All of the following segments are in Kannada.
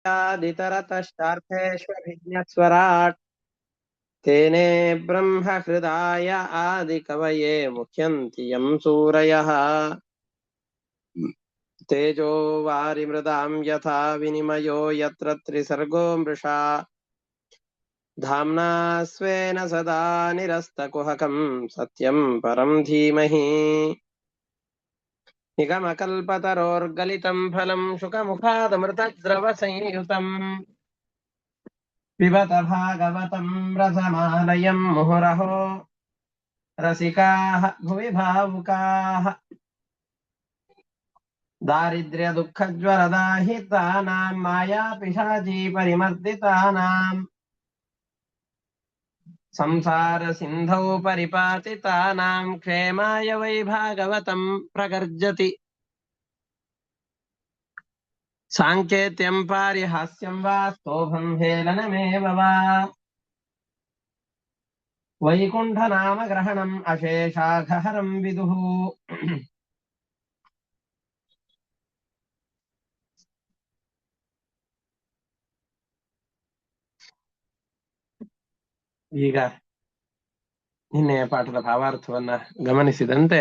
आदितरतश्चार्थेष्वभिज्ञस्वराट् तेने ब्रह्महृदाय आदिकवये मुह्यन्ति यं सूरयः तेजो वारिमृदां यथा विनिमयो यत्र त्रिसर्गो मृषा धाम्ना स्वेन सदा निरस्तकुहकं सत्यं परं धीमहि निगमकल्पतरोर्गलितं फलं शुकमुखादमृतद्रवसंयुतम् पिबत भागवतं रसमालयं मुहुरहो रसिकाः भुवि भावुकाः दारिद्र्यदुःखज्वरदाहितानां मायापिशाची परिमर्दितानां संसारसिन्धौ परिपातितानां क्षेमाय वै भागवतं प्रगर्जति साङ्केत्यं पारिहास्यं वा स्तोभं हेलनमेव वा वैकुण्ठनामग्रहणम् अशेषाघहरं विदुः ಈಗ ನಿನ್ನೆಯ ಪಾಠದ ಭಾವಾರ್ಥವನ್ನ ಗಮನಿಸಿದಂತೆ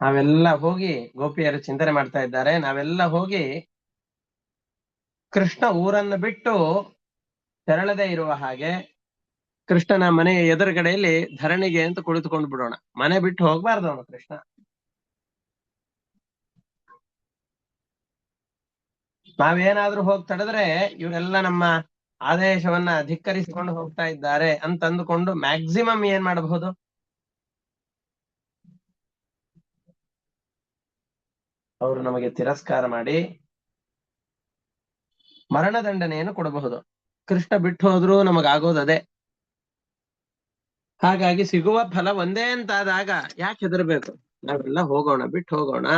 ನಾವೆಲ್ಲ ಹೋಗಿ ಗೋಪಿಯರು ಚಿಂತನೆ ಮಾಡ್ತಾ ಇದ್ದಾರೆ. ನಾವೆಲ್ಲ ಹೋಗಿ ಕೃಷ್ಣ ಊರನ್ನು ಬಿಟ್ಟು ತೆರಳದೆ ಇರುವ ಹಾಗೆ ಕೃಷ್ಣನ ಮನೆಯ ಎದುರುಗಡೆಯಲ್ಲಿ ಧರಣಿಗೆ ಅಂತ ಕುಳಿತುಕೊಂಡು ಬಿಡೋಣ. ಮನೆ ಬಿಟ್ಟು ಹೋಗ್ಬಾರ್ದು ಅವನು ಕೃಷ್ಣ. ನಾವೇನಾದ್ರೂ ಹೋಗಿ ತಡೆದ್ರೆ ಇವರೆಲ್ಲ ನಮ್ಮ ಆದೇಶವನ್ನ ಧಿಕ್ಕರಿಸಿಕೊಂಡು ಹೋಗ್ತಾ ಇದ್ದಾರೆ ಅಂತಂದುಕೊಂಡು ಮ್ಯಾಕ್ಸಿಮಮ್ ಏನ್ ಮಾಡಬಹುದು, ಅವರು ನಮಗೆ ತಿರಸ್ಕಾರ ಮಾಡಿ ಮರಣದಂಡನೆಯನ್ನು ಕೊಡಬಹುದು. ಕೃಷ್ಣ ಬಿಟ್ಟು ಹೋದ್ರೂ ನಮಗಾಗೋದು ಅದೇ. ಹಾಗಾಗಿ ಸಿಗುವ ಫಲ ಒಂದೇ ಅಂತಾದಾಗ ಯಾಕೆ ಹೆದರ್ಬೇಕು, ನಾವೆಲ್ಲ ಹೋಗೋಣ, ಬಿಟ್ಟು ಹೋಗೋಣ,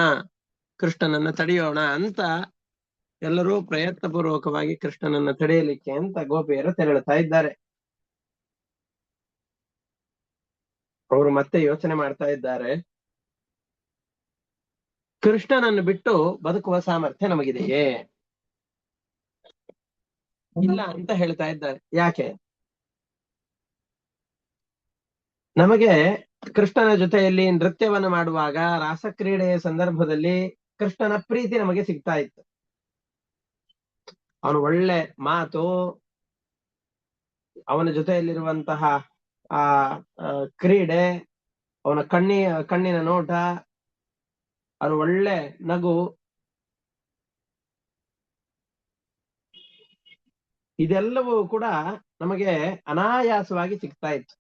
ಕೃಷ್ಣನನ್ನ ತಡೆಯೋಣ ಅಂತ ಎಲ್ಲರೂ ಪ್ರಯತ್ನ ಪೂರ್ವಕವಾಗಿ ಕೃಷ್ಣನನ್ನ ತಡೆಯಲಿಕ್ಕೆ ಅಂತ ಗೋಪಿಯರು ತೆರಳುತ್ತಾ ಇದ್ದಾರೆ. ಅವರು ಮತ್ತೆ ಯೋಚನೆ ಮಾಡ್ತಾ ಇದ್ದಾರೆ, ಕೃಷ್ಣನನ್ನು ಬಿಟ್ಟು ಬದುಕುವ ಸಾಮರ್ಥ್ಯ ನಮಗಿದೆಯೇ? ಇಲ್ಲ ಅಂತ ಹೇಳ್ತಾ ಇದ್ದಾರೆ. ಯಾಕೆ? ನಮಗೆ ಕೃಷ್ಣನ ಜೊತೆಯಲ್ಲಿ ನೃತ್ಯವನ್ನು ಮಾಡುವಾಗ, ರಾಸಕ್ರೀಡೆಯ ಸಂದರ್ಭದಲ್ಲಿ ಕೃಷ್ಣನ ಪ್ರೀತಿ ನಮಗೆ ಸಿಗ್ತಾ ಇತ್ತು. ಅವನು ಒಳ್ಳೆ ಮಾತು, ಅವನ ಜೊತೆಯಲ್ಲಿರುವಂತಹ ಆ ಕ್ರೀಡೆ, ಅವನ ಕಣ್ಣಿನ ನೋಟ, ಅವನ ಒಳ್ಳೆ ನಗು, ಇದೆಲ್ಲವೂ ಕೂಡ ನಮಗೆ ಅನಾಯಾಸವಾಗಿ ಸಿಗ್ತಾ ಇತ್ತು.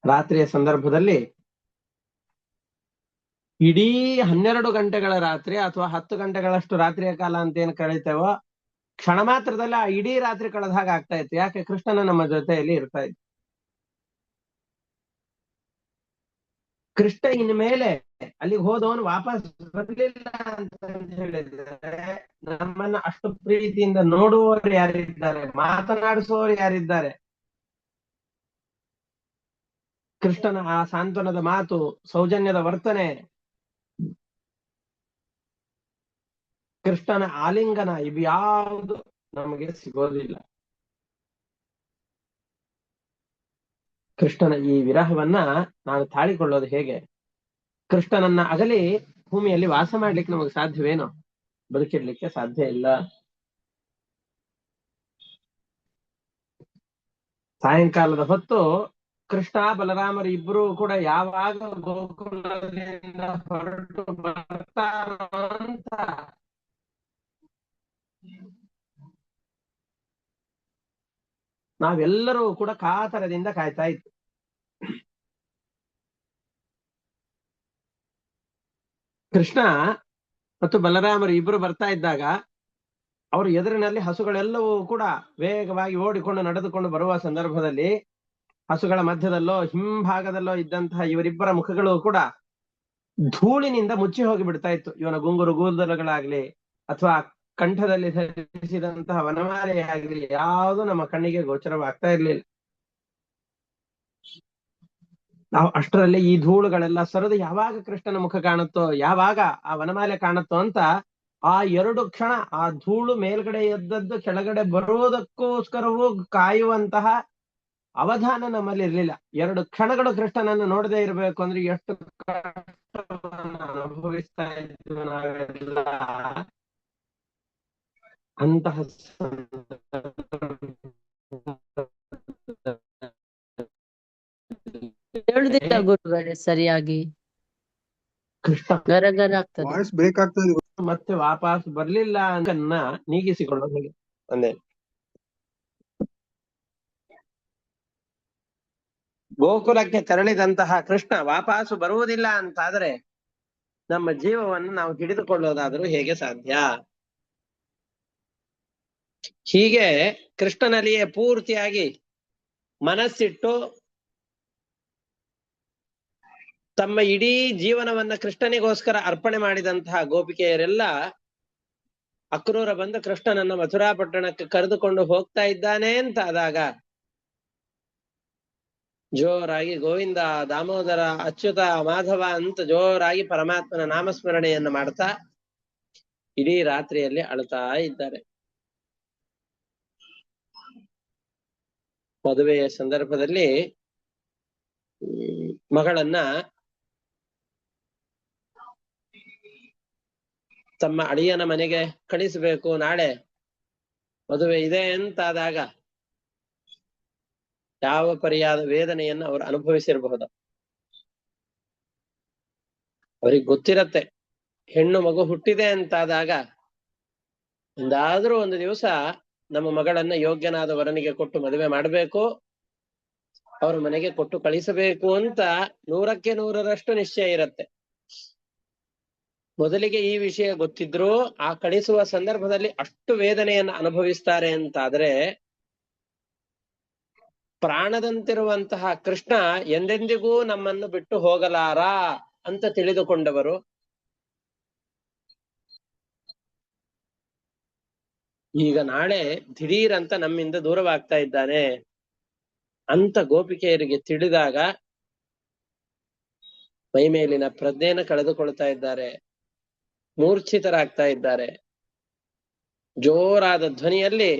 ರಾತ್ರಿಯ ಸಂದರ್ಭದಲ್ಲಿ ಇಡೀ 12 ಗಂಟೆಗಳ ರಾತ್ರಿ ಅಥವಾ 10 ಗಂಟೆಗಳಷ್ಟು ರಾತ್ರಿಯ ಕಾಲ ಅಂತ ಏನ್ ಕಳೀತೇವೋ, ಕ್ಷಣ ಮಾತ್ರದಲ್ಲಿ ಆ ಇಡೀ ರಾತ್ರಿ ಕಳೆದ ಹಾಗೆ ಆಗ್ತಾ ಇತ್ತು. ಯಾಕೆ? ಕೃಷ್ಣನ ನಮ್ಮ ಜೊತೆಯಲ್ಲಿ ಇರ್ತಾ ಇತ್ತು. ಕೃಷ್ಣ ಇನ್ ಮೇಲೆ ಅಲ್ಲಿಗೆ ಹೋದವನು ವಾಪಸ್ ಬರಲಿಲ್ಲ ಅಂತ ಹೇಳಿದ್ರೆ, ನಮ್ಮನ್ನ ಅಷ್ಟು ಪ್ರೀತಿಯಿಂದ ನೋಡುವವರು ಯಾರಿದ್ದಾರೆ, ಮಾತನಾಡಿಸುವವರು ಯಾರಿದ್ದಾರೆ? ಕೃಷ್ಣನ ಆ ಸಾಂತ್ವನದ ಮಾತು, ಸೌಜನ್ಯದ ವರ್ತನೆ, ಕೃಷ್ಣನ ಆಲಿಂಗನ, ಇವು ಯಾವುದು ನಮಗೆ ಸಿಗೋದಿಲ್ಲ. ಕೃಷ್ಣನ ಈ ವಿರಹವನ್ನ ನಾನು ತಾಳಿಕೊಳ್ಳೋದು ಹೇಗೆ? ಕೃಷ್ಣನನ್ನ ಅಗಲಿ ಭೂಮಿಯಲ್ಲಿ ವಾಸ ಮಾಡ್ಲಿಕ್ಕೆ ನಮಗೆ ಸಾಧ್ಯವೇನೋ? ಬದುಕಿಡ್ಲಿಕ್ಕೆ ಸಾಧ್ಯ ಇಲ್ಲ. ಸಾಯಂಕಾಲದ ಹೊತ್ತು ಕೃಷ್ಣ ಬಲರಾಮರು ಇಬ್ರು ಕೂಡ ಯಾವಾಗ ಗೋಕುಲದಿಂದ ಹೊರಟು ಬರ್ತಾರೋ ಅಂತ ನಾವೆಲ್ಲರೂ ಕೂಡ ಕಾತರದಿಂದ ಕಾಯ್ತಾ ಇತ್ತು. ಕೃಷ್ಣ ಮತ್ತು ಬಲರಾಮರು ಇಬ್ರು ಬರ್ತಾ ಇದ್ದಾಗ ಅವರು ಎದುರಿನಲ್ಲಿ ಹಸುಗಳೆಲ್ಲವೂ ಕೂಡ ವೇಗವಾಗಿ ಓಡಿಕೊಂಡು ನಡೆದುಕೊಂಡು ಬರುವ ಸಂದರ್ಭದಲ್ಲಿ ಹಸುಗಳ ಮಧ್ಯದಲ್ಲೋ ಹಿಂಭಾಗದಲ್ಲೋ ಇದ್ದಂತಹ ಇವರಿಬ್ಬರ ಮುಖಗಳು ಕೂಡ ಧೂಳಿನಿಂದ ಮುಚ್ಚಿ ಹೋಗಿ ಬಿಡ್ತಾ ಇತ್ತು. ಇವನ ಗುಂಗುರು ಗೂದಲುಗಳಾಗ್ಲಿ ಅಥವಾ ಕಂಠದಲ್ಲಿ ಧರಿಸಿದಂತಹ ವನಮಾಲೆ ಆಗ್ಲಿ ಯಾವುದು ನಮ್ಮ ಕಣ್ಣಿಗೆ ಗೋಚರವಾಗ್ತಾ ಇರ್ಲಿಲ್ಲ. ಅಷ್ಟರಲ್ಲಿ ಈ ಧೂಳುಗಳೆಲ್ಲ ಸರಿದು ಯಾವಾಗ ಕೃಷ್ಣನ ಮುಖ ಕಾಣುತ್ತೋ, ಯಾವಾಗ ಆ ವನಮಾಲೆ ಕಾಣುತ್ತೋ ಅಂತ ಆ 2 ಕ್ಷಣ ಆ ಧೂಳು ಮೇಲ್ಗಡೆ ಎದ್ದದ್ದು ಕೆಳಗಡೆ ಬರುವುದಕ್ಕೋಸ್ಕರವೂ ಕಾಯುವಂತಹ ಅವಧಾನ ನಮ್ಮಲ್ಲಿ ಇರ್ಲಿಲ್ಲ. 2 ಕ್ಷಣಗಳು ಕೃಷ್ಣನನ್ನು ನೋಡದೇ ಇರಬೇಕು ಅಂದ್ರೆ ಎಷ್ಟು ಕಷ್ಟವನ್ನು ಅನುಭವಿಸ್ತಾ ಇದ್ವಿ ನಾವೆಲ್ಲ. ಅಂತಹ ಹೇಳುದಿಲ್ಲ ಗುರುಗಳೇ ಸರಿಯಾಗಿ, ಕೃಷ್ಣ ಗರಗರ ಆಗ್ತದೆ. ವಾಯ್ಸ್ ಬ್ರೇಕ್ ಆಗ್ತದೆ. ಮತ್ತೆ ವಾಪಸ್ ಬರ್ಲಿಲ್ಲ ಅನ್ನ ನೀಗಿಸಿಕೊಳ್ಳೋದು ಹೇಗೆ? ಒಂದೇ ಗೋಕುಲಕ್ಕೆ ತೆರಳಿದಂತಹ ಕೃಷ್ಣ ವಾಪಸ್ಸು ಬರುವುದಿಲ್ಲ ಅಂತಾದ್ರೆ ನಮ್ಮ ಜೀವವನ್ನು ನಾವು ಹಿಡಿದುಕೊಳ್ಳೋದಾದ್ರೂ ಹೇಗೆ ಸಾಧ್ಯ? ಹೀಗೆ ಕೃಷ್ಣನಲ್ಲಿಯೇ ಪೂರ್ತಿಯಾಗಿ ಮನಸ್ಸಿಟ್ಟು ತಮ್ಮ ಇಡೀ ಜೀವನವನ್ನ ಕೃಷ್ಣನಿಗೋಸ್ಕರ ಅರ್ಪಣೆ ಮಾಡಿದಂತಹ ಗೋಪಿಕೆಯರೆಲ್ಲ ಅಕ್ರೂರ ಬಂದು ಕೃಷ್ಣನನ್ನ ಮಥುರಾ ಪಟ್ಟಣಕ್ಕೆ ಕರೆದುಕೊಂಡು ಹೋಗ್ತಾ ಇದ್ದಾನೆ ಅಂತ ಆದಾಗ ಜೋರಾಗಿ ಗೋವಿಂದ, ದಾಮೋದರ, ಅಚ್ಯುತ, ಮಾಧವ ಅಂತ ಜೋರಾಗಿ ಪರಮಾತ್ಮನ ನಾಮಸ್ಮರಣೆಯನ್ನು ಮಾಡ್ತಾ ಇಡೀ ರಾತ್ರಿಯಲ್ಲಿ ಅಳುತ್ತಾ ಇದ್ದಾರೆ. ಮದುವೆಯ ಸಂದರ್ಭದಲ್ಲಿ ಮಗಳನ್ನ ತಮ್ಮ ಅಳಿಯನ ಮನೆಗೆ ಕಳಿಸಬೇಕು, ನಾಳೆ ಮದುವೆ ಇದೆ ಅಂತಾದಾಗ ಯಾವ ಪರಿಯಾದ ವೇದನೆಯನ್ನು ಅವರು ಅನುಭವಿಸಿರಬಹುದು. ಅವ್ರಿಗೆ ಗೊತ್ತಿರತ್ತೆ ಹೆಣ್ಣು ಮಗು ಹುಟ್ಟಿದೆ ಅಂತಾದಾಗ ಒಂದಾದ್ರೂ ಒಂದು ದಿವಸ ನಮ್ಮ ಮಗಳನ್ನ ಯೋಗ್ಯನಾದ ವರನಿಗೆ ಕೊಟ್ಟು ಮದುವೆ ಮಾಡಬೇಕು, ಅವ್ರ ಮನೆಗೆ ಕೊಟ್ಟು ಕಳಿಸಬೇಕು ಅಂತ 100ಕ್ಕೆ 100ರಷ್ಟು ನಿಶ್ಚಯ ಇರತ್ತೆ. ಮೊದಲಿಗೆ ಈ ವಿಷಯ ಗೊತ್ತಿದ್ರು ಆ ಕಳಿಸುವ ಸಂದರ್ಭದಲ್ಲಿ ಅಷ್ಟು ವೇದನೆಯನ್ನು ಅನುಭವಿಸ್ತಾರೆ ಅಂತಾದ್ರೆ ಪ್ರಾಣದಂತಿರುವಂತಹ ಕೃಷ್ಣ ಎಂದೆಂದಿಗೂ ನಮ್ಮನ್ನು ಬಿಟ್ಟು ಹೋಗಲಾರ ಅಂತ ತಿಳಿದುಕೊಂಡವರು ಈಗ ನಾಳೆ ದಿಢೀರಂತ ನಮ್ಮಿಂದ ದೂರವಾಗ್ತಾ ಇದ್ದಾನೆ ಅಂತ ಗೋಪಿಕೆಯರಿಗೆ ತಿಳಿದಾಗ ಮೈಮೇಲಿನ ಪ್ರಜ್ಞೆಯನ್ನು ಕಳೆದುಕೊಳ್ತಾ ಇದ್ದಾರೆ, ಮೂರ್ಛಿತರಾಗ್ತಾ ಇದ್ದಾರೆ. ಜೋರಾದ ಧ್ವನಿಯಲ್ಲಿ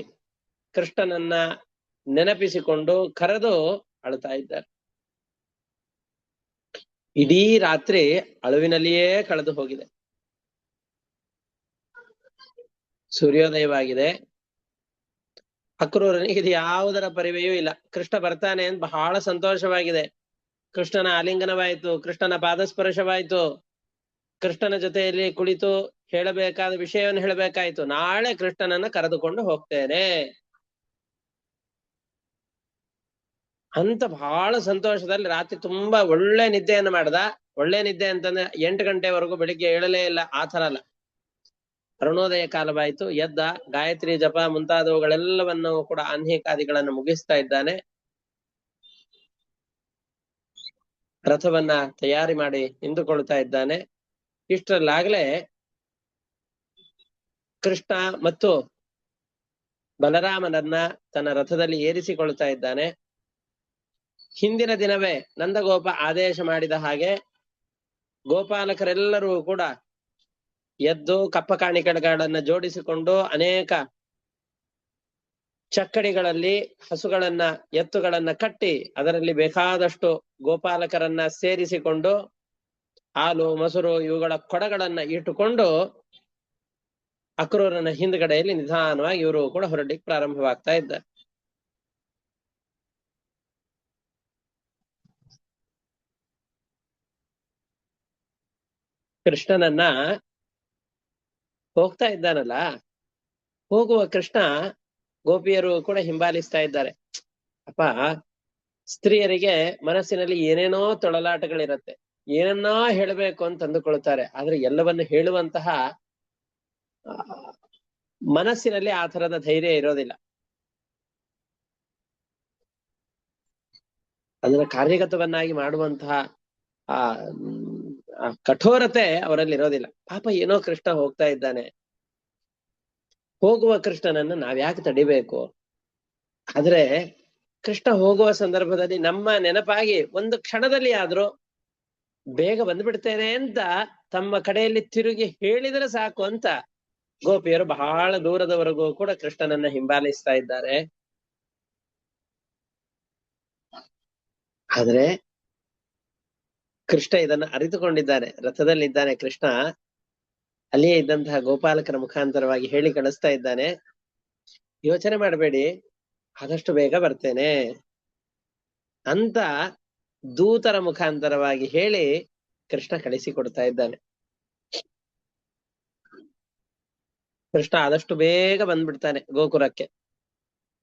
ಕೃಷ್ಣನನ್ನ ನೆನಪಿಸಿಕೊಂಡು ಕರೆದು ಅಳ್ತಾ ಇದ್ದಾರೆ. ಇಡೀ ರಾತ್ರಿ ಅಳುವಿನಲ್ಲಿಯೇ ಕಳೆದು ಹೋಗಿದೆ. ಸೂರ್ಯೋದಯವಾಗಿದೆ. ಅಕ್ರೂರನಿಗೆ ಇದು ಯಾವುದರ ಪರಿವೆಯೂ ಇಲ್ಲ. ಕೃಷ್ಣ ಬರ್ತಾನೆ ಅಂತ ಬಹಳ ಸಂತೋಷವಾಗಿದೆ. ಕೃಷ್ಣನ ಆಲಿಂಗನವಾಯಿತು, ಕೃಷ್ಣನ ಪಾದಸ್ಪರ್ಶವಾಯಿತು, ಕೃಷ್ಣನ ಜೊತೆಯಲ್ಲಿ ಕುಳಿತು ಹೇಳಬೇಕಾದ ವಿಷಯವನ್ನು ಹೇಳಬೇಕಾಯ್ತು. ನಾಳೆ ಕೃಷ್ಣನನ್ನ ಕರೆದುಕೊಂಡು ಹೋಗ್ತೇನೆ ಅಂತ ಬಹಳ ಸಂತೋಷದಲ್ಲಿ ರಾತ್ರಿ ತುಂಬಾ ಒಳ್ಳೆ ನಿದ್ದೆಯನ್ನು ಮಾಡ್ದ. ಒಳ್ಳೆ ನಿದ್ದೆ ಅಂತಂದ್ರೆ 8 ಗಂಟೆವರೆಗೂ ಬೆಳಿಗ್ಗೆ ಏಳಲೇ ಇಲ್ಲ, ಆ ಥರ ಅಲ್ಲ. ಅರುಣೋದಯ ಕಾಲವಾಯಿತು, ಎದ್ದ, ಗಾಯತ್ರಿ ಜಪ ಮುಂತಾದವುಗಳೆಲ್ಲವನ್ನು ಕೂಡ ಆನ್ಹಿಕಾದಿಗಳನ್ನು ಮುಗಿಸ್ತಾ ಇದ್ದಾನೆ. ರಥವನ್ನ ತಯಾರಿ ಮಾಡಿ ನಿಂತುಕೊಳ್ತಾ ಇದ್ದಾನೆ. ಇಷ್ಟರಲ್ಲಾಗ್ಲೇ ಕೃಷ್ಣ ಮತ್ತು ಬಲರಾಮನನ್ನ ತನ್ನ ರಥದಲ್ಲಿ ಏರಿಸಿಕೊಳ್ತಾ ಇದ್ದಾನೆ. ಹಿಂದಿನ ದಿನವೇ ನಂದಗೋಪ ಆದೇಶ ಮಾಡಿದ ಹಾಗೆ ಗೋಪಾಲಕರೆಲ್ಲರೂ ಕೂಡ ಎದ್ದು ಕಪ್ಪ ಕಾಣಿಕೆಗಳನ್ನ ಜೋಡಿಸಿಕೊಂಡು ಅನೇಕ ಚಕ್ಕಡಿಗಳಲ್ಲಿ ಹಸುಗಳನ್ನ ಎತ್ತುಗಳನ್ನ ಕಟ್ಟಿ ಅದರಲ್ಲಿ ಬೇಕಾದಷ್ಟು ಗೋಪಾಲಕರನ್ನ ಸೇರಿಸಿಕೊಂಡು ಹಾಲು ಮೊಸರು ಇವುಗಳ ಕೊಡಗಳನ್ನ ಇಟ್ಟುಕೊಂಡು ಅಕ್ರೂರನ ಹಿಂದ್ಗಡೆಯಲ್ಲಿ ನಿಧಾನವಾಗಿ ಇವರು ಕೂಡ ಹೊರಡ್ಲಿಕ್ಕೆ ಪ್ರಾರಂಭವಾಗ್ತಾ ಇದ್ದಾರೆ. ಕೃಷ್ಣನನ್ನ ಹೋಗ್ತಾ ಇದ್ದಾನಲ್ಲ, ಹೋಗುವ ಕೃಷ್ಣ ಗೋಪಿಯರು ಕೂಡ ಹಿಂಬಾಲಿಸ್ತಾ ಇದ್ದಾರೆ. ಅಪ್ಪ, ಸ್ತ್ರೀಯರಿಗೆ ಮನಸ್ಸಿನಲ್ಲಿ ಏನೇನೋ ತೊಳಲಾಟಗಳಿರತ್ತೆ, ಏನನ್ನೋ ಹೇಳಬೇಕು ಅಂತ ಅಂದುಕೊಳ್ತಾರೆ. ಆದ್ರೆ ಎಲ್ಲವನ್ನು ಹೇಳುವಂತಹ ಮನಸ್ಸಿನಲ್ಲಿ ಆ ತರದ ಧೈರ್ಯ ಇರೋದಿಲ್ಲ. ಅದನ್ನ ಕಾರ್ಯಗತವನ್ನಾಗಿ ಮಾಡುವಂತಹ ಆ ಕಠೋರತೆ ಅವರಲ್ಲಿ ಇರೋದಿಲ್ಲ. ಪಾಪ ಏನೋ ಕೃಷ್ಣ ಹೋಗ್ತಾ ಇದ್ದಾನೆ, ಹೋಗುವ ಕೃಷ್ಣನನ್ನು ನಾವ್ಯಾಕೆ ತಡಿಬೇಕು? ಆದ್ರೆ ಕೃಷ್ಣ ಹೋಗುವ ಸಂದರ್ಭದಲ್ಲಿ ನಮ್ಮ ನೆನಪಾಗಿ ಒಂದು ಕ್ಷಣದಲ್ಲಿ ಆದ್ರೂ ಬೇಗ ಬಂದ್ಬಿಡ್ತೇನೆ ಅಂತ ತಮ್ಮ ಕಡೆಯಲ್ಲಿ ತಿರುಗಿ ಹೇಳಿದ್ರೆ ಸಾಕು ಅಂತ ಗೋಪಿಯರು ಬಹಳ ದೂರದವರೆಗೂ ಕೂಡ ಕೃಷ್ಣನನ್ನ ಹಿಂಬಾಲಿಸ್ತಾ ಇದ್ದಾರೆ. ಆದ್ರೆ ಕೃಷ್ಣ ಇದನ್ನ ಅರಿತುಕೊಂಡಿದ್ದಾನೆ. ರಥದಲ್ಲಿದ್ದಾನೆ ಕೃಷ್ಣ, ಅಲ್ಲಿಯೇ ಇದ್ದಂತಹ ಗೋಪಾಲಕರ ಮುಖಾಂತರವಾಗಿ ಹೇಳಿ ಕಳಿಸ್ತಾ ಇದ್ದಾನೆ, ಯೋಚನೆ ಮಾಡಬೇಡಿ, ಆದಷ್ಟು ಬೇಗ ಬರ್ತೇನೆ ಅಂತ ದೂತರ ಮುಖಾಂತರವಾಗಿ ಹೇಳಿ ಕೃಷ್ಣ ಕಳಿಸಿಕೊಡ್ತಾ ಇದ್ದಾನೆ. ಕೃಷ್ಣ ಆದಷ್ಟು ಬೇಗ ಬಂದ್ಬಿಡ್ತಾನೆ ಗೋಕುಲಕ್ಕೆ.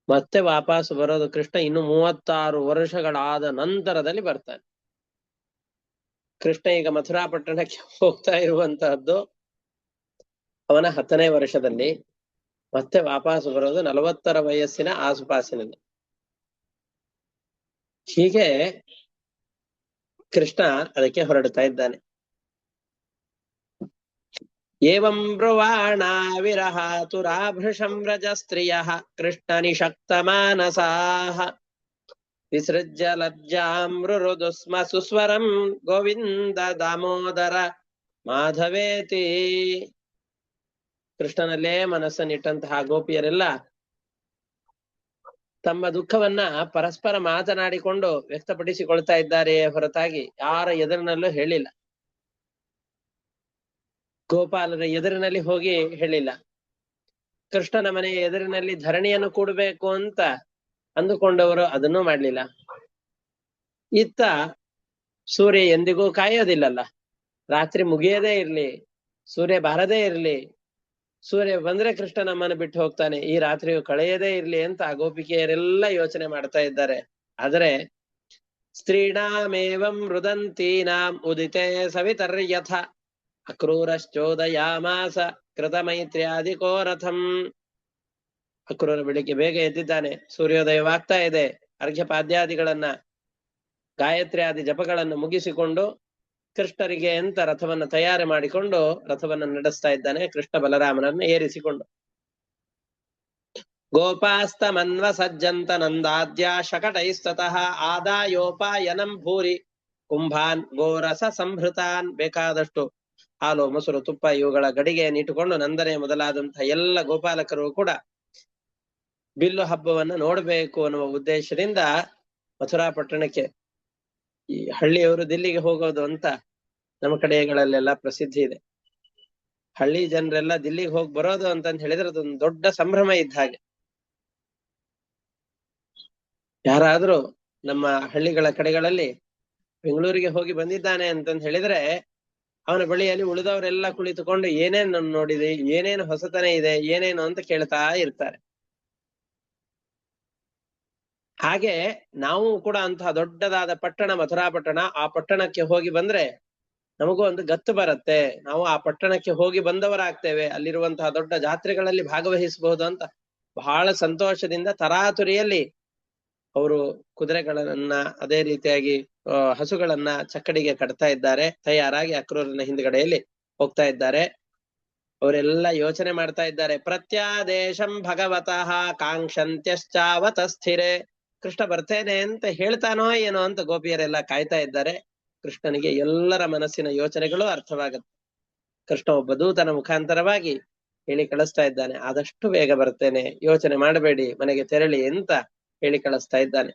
ಮತ್ತೆ ವಾಪಸ್ ಬರೋದು ಕೃಷ್ಣ ಇನ್ನು 36 ವರ್ಷಗಳಾದ ನಂತರದಲ್ಲಿ ಬರ್ತಾನೆ. ಕೃಷ್ಣ ಈಗ ಮಥುರಾ ಪಟ್ಟಣಕ್ಕೆ ಹೋಗ್ತಾ ಇರುವಂತಹದ್ದು ಅವನ 10ನೇ ವರ್ಷದಲ್ಲಿ. ಮತ್ತೆ ವಾಪಸ್ ಬರೋದು 40ರ ವಯಸ್ಸಿನ ಆಸುಪಾಸಿನಲ್ಲಿ. ಹೀಗೆ ಕೃಷ್ಣ ಅದಕ್ಕೆ ಹೊರಡ್ತಾ ಇದ್ದಾನೆ. ಏವಂ ಬ್ರುವಾಣ ವಿರಹಾತುರಾಭೃಶಂ ವ್ರಜ ಸ್ತ್ರಿಯಃ ಕೃಷ್ಣ ನಿಷಕ್ತ ಮಾನಸಾಃ ವಿಸೃಜ್ಯ ಲಜ್ಜಾಮೃರುದು ಸ್ಮ ಸುಸ್ವರಂ ಗೋವಿಂದ ದಾಮೋದರ ಮಾಧವೇತಿ. ಕೃಷ್ಣನಲ್ಲೇ ಮನಸ್ಸನ್ನಿಟ್ಟಂತಹ ಗೋಪಿಯರೆಲ್ಲ ತಮ್ಮ ದುಃಖವನ್ನ ಪರಸ್ಪರ ಮಾತನಾಡಿಕೊಂಡು ವ್ಯಕ್ತಪಡಿಸಿಕೊಳ್ತಾ ಇದ್ದಾರೆಯೇ ಹೊರತಾಗಿ ಯಾರ ಎದುರಿನಲ್ಲೂ ಹೇಳಿಲ್ಲ. ಗೋಪಾಲರ ಎದುರಿನಲ್ಲಿ ಹೋಗಿ ಹೇಳಿಲ್ಲ. ಕೃಷ್ಣನ ಮನೆಯ ಎದುರಿನಲ್ಲಿ ಧರಣಿಯನ್ನು ಕೂಡಬೇಕು ಅಂತ ಅಂದುಕೊಂಡವರು ಅದನ್ನೂ ಮಾಡ್ಲಿಲ್ಲ. ಇತ್ತ ಸೂರ್ಯ ಎಂದಿಗೂ ಕಾಯೋದಿಲ್ಲಲ್ಲ, ರಾತ್ರಿ ಮುಗಿಯದೇ ಇರ್ಲಿ, ಸೂರ್ಯ ಬಾರದೇ ಇರ್ಲಿ, ಸೂರ್ಯ ಬಂದ್ರೆ ಕೃಷ್ಣ ನಮ್ಮನ್ನು ಬಿಟ್ಟು ಹೋಗ್ತಾನೆ, ಈ ರಾತ್ರಿಯು ಕಳೆಯದೇ ಇರ್ಲಿ ಅಂತ ಗೋಪಿಕೆಯರೆಲ್ಲ ಯೋಚನೆ ಮಾಡ್ತಾ ಇದ್ದಾರೆ. ಆದ್ರೆ ಸ್ತ್ರೀಣಾಮೇವಂ ರುದಂತೀನಾಂ ಉದಿತೆ ಸವಿತರ್ಯಥ ಅಕ್ರೂರಶ್ಚೋದಯಾಮಾಸ ಕೃತ ಮೈತ್ರ್ಯಾದಿಕೋ ರಥಂ. ಅಕ್ರೂರ ಬೆಳಿಗ್ಗೆ ಬೇಗ ಎದ್ದಿದ್ದಾನೆ, ಸೂರ್ಯೋದಯವಾಗ್ತಾ ಇದೆ. ಅರ್ಘ್ಯಪಾದ್ಯಾದಿಗಳನ್ನ ಗಾಯತ್ರಿ ಆದಿ ಜಪಗಳನ್ನು ಮುಗಿಸಿಕೊಂಡು ಕೃಷ್ಣರಿಗೆ ಅಂತ ರಥವನ್ನ ತಯಾರಿ ಮಾಡಿಕೊಂಡು ರಥವನ್ನ ನಡೆಸ್ತಾ ಇದ್ದಾನೆ, ಕೃಷ್ಣ ಬಲರಾಮನನ್ನ ಏರಿಸಿಕೊಂಡು. ಗೋಪಾಸ್ತಮನ್ವ ಸಜ್ಜಂತ ನಂದಾದ್ಯ ಶಕಟೈಸ್ತತಃ ಆದಾಯೋಪಾಯನಂ ಭೂರಿ ಕುಂಭಾನ್ ಗೋರಸ ಸಂಭೃತಾನ್. ಬೇಕಾದಷ್ಟು ಹಾಲು ಮೊಸರು ತುಪ್ಪ ಇವುಗಳ ಗಡಿಗೆಯನ್ನು ಇಟ್ಟುಕೊಂಡು ನಂದನೆ ಮೊದಲಾದಂತಹ ಎಲ್ಲ ಗೋಪಾಲಕರು ಕೂಡ ಬಿಲ್ಲು ಹಬ್ಬವನ್ನ ನೋಡ್ಬೇಕು ಅನ್ನುವ ಉದ್ದೇಶದಿಂದ ಮಥುರಾ ಪಟ್ಟಣಕ್ಕೆ, ಈ ಹಳ್ಳಿಯವರು ದಿಲ್ಲಿಗೆ ಹೋಗೋದು ಅಂತ ನಮ್ಮ ಕಡೆಗಳಲ್ಲೆಲ್ಲ ಪ್ರಸಿದ್ಧಿ ಇದೆ. ಹಳ್ಳಿ ಜನರೆಲ್ಲ ದಿಲ್ಲಿಗೆ ಹೋಗಿ ಬರೋದು ಅಂತಂತ ಹೇಳಿದ್ರೆ ಅದೊಂದು ದೊಡ್ಡ ಸಂಭ್ರಮ ಇದ್ದ ಹಾಗೆ. ಯಾರಾದ್ರೂ ನಮ್ಮ ಹಳ್ಳಿಗಳ ಕಡೆಗಳಲ್ಲಿ ಬೆಂಗಳೂರಿಗೆ ಹೋಗಿ ಬಂದಿದ್ದಾನೆ ಅಂತಂತ ಹೇಳಿದ್ರೆ ಅವನ ಬಳಿಯಲ್ಲಿ ಉಳಿದವರೆಲ್ಲ ಕುಳಿತುಕೊಂಡು ಏನೇನು ನೋಡಿದೆ, ಏನೇನು ಹೊಸತನ ಇದೆ, ಏನೇನು ಅಂತ ಕೇಳ್ತಾ ಇರ್ತಾರೆ. ಹಾಗೆ ನಾವು ಕೂಡ ಅಂತಹ ದೊಡ್ಡದಾದ ಪಟ್ಟಣ ಮಥುರಾ ಪಟ್ಟಣ, ಆ ಪಟ್ಟಣಕ್ಕೆ ಹೋಗಿ ಬಂದ್ರೆ ನಮಗೂ ಒಂದು ಗತ್ತು ಬರುತ್ತೆ, ನಾವು ಆ ಪಟ್ಟಣಕ್ಕೆ ಹೋಗಿ ಬಂದವರಾಗ್ತೇವೆ, ಅಲ್ಲಿರುವಂತಹ ದೊಡ್ಡ ಜಾತ್ರೆಗಳಲ್ಲಿ ಭಾಗವಹಿಸಬಹುದು ಅಂತ ಬಹಳ ಸಂತೋಷದಿಂದ ತರಾತುರಿಯಲ್ಲಿ ಅವರು ಕುದುರೆಗಳನ್ನ ಅದೇ ರೀತಿಯಾಗಿ ಹಸುಗಳನ್ನ ಚಕ್ಕಡಿಗೆ ಕಟ್ತಾ ಇದ್ದಾರೆ, ತಯಾರಾಗಿ ಅಕ್ರೂರನ ಹಿಂದ್ಗಡೆಯಲ್ಲಿ ಹೋಗ್ತಾ ಇದ್ದಾರೆ. ಅವರೆಲ್ಲ ಯೋಚನೆ ಮಾಡ್ತಾ ಇದ್ದಾರೆ, ಪ್ರತ್ಯಾದೇಶಂ ಭಗವತಃ ಕಾಂಕ್ಷಂತ್ಯಶ್ಚಾವತ ಸ್ಥಿರೆ. ಕೃಷ್ಣ ಬರ್ತೇನೆ ಅಂತ ಹೇಳ್ತಾನೋ ಏನೋ ಅಂತ ಗೋಪಿಯರೆಲ್ಲ ಕಾಯ್ತಾ ಇದ್ದಾರೆ. ಕೃಷ್ಣನಿಗೆ ಎಲ್ಲರ ಮನಸ್ಸಿನ ಯೋಚನೆಗಳು ಅರ್ಥವಾಗುತ್ತೆ. ಕೃಷ್ಣ ಒಬ್ಬ ದೂತನ ಮುಖಾಂತರವಾಗಿ ಹೇಳಿ ಕಳಿಸ್ತಾ ಇದ್ದಾನೆ, ಆದಷ್ಟು ಬೇಗ ಬರ್ತೇನೆ, ಯೋಚನೆ ಮಾಡಬೇಡಿ, ಮನೆಗೆ ತೆರಳಿ ಅಂತ ಹೇಳಿ ಕಳಿಸ್ತಾ ಇದ್ದಾನೆ.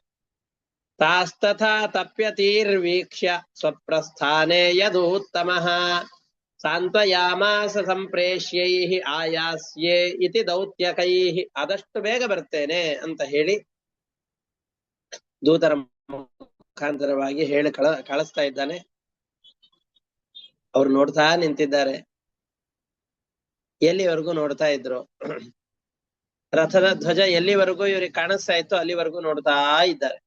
ತಾಸ್ತಥಾ ತಪ್ಯತೀರ್ವೀಕ್ಷ್ಯ ಸ್ವಪ್ರಸ್ಥಾನೇ ಯದೂತ್ತಮಃ ಸಾಂತ್ವಯಾಮಾಸ ಸಂಪ್ರೇಷ್ಯೈಃ ಆಯಾಸ್ಯೇ ಇತಿ ದೌತ್ಯಕೈಃ. ಆದಷ್ಟು ಬೇಗ ಬರ್ತೇನೆ ಅಂತ ಹೇಳಿ ದೂತರ ಮುಖಾಂತರವಾಗಿ ಹೇಳಿ ಕಳಿಸ್ತಾ ಇದ್ದಾನೆ. ಅವ್ರು ನೋಡ್ತಾ ನಿಂತಿದ್ದಾರೆ. ಎಲ್ಲಿವರೆಗೂ ನೋಡ್ತಾ ಇದ್ರು, ರಥದ ಧ್ವಜ ಎಲ್ಲಿವರೆಗೂ ಇವ್ರಿಗೆ ಕಾಣಿಸ್ತಾ ಇತ್ತು ಅಲ್ಲಿವರೆಗೂ ನೋಡ್ತಾ ಇದ್ದಾರೆ.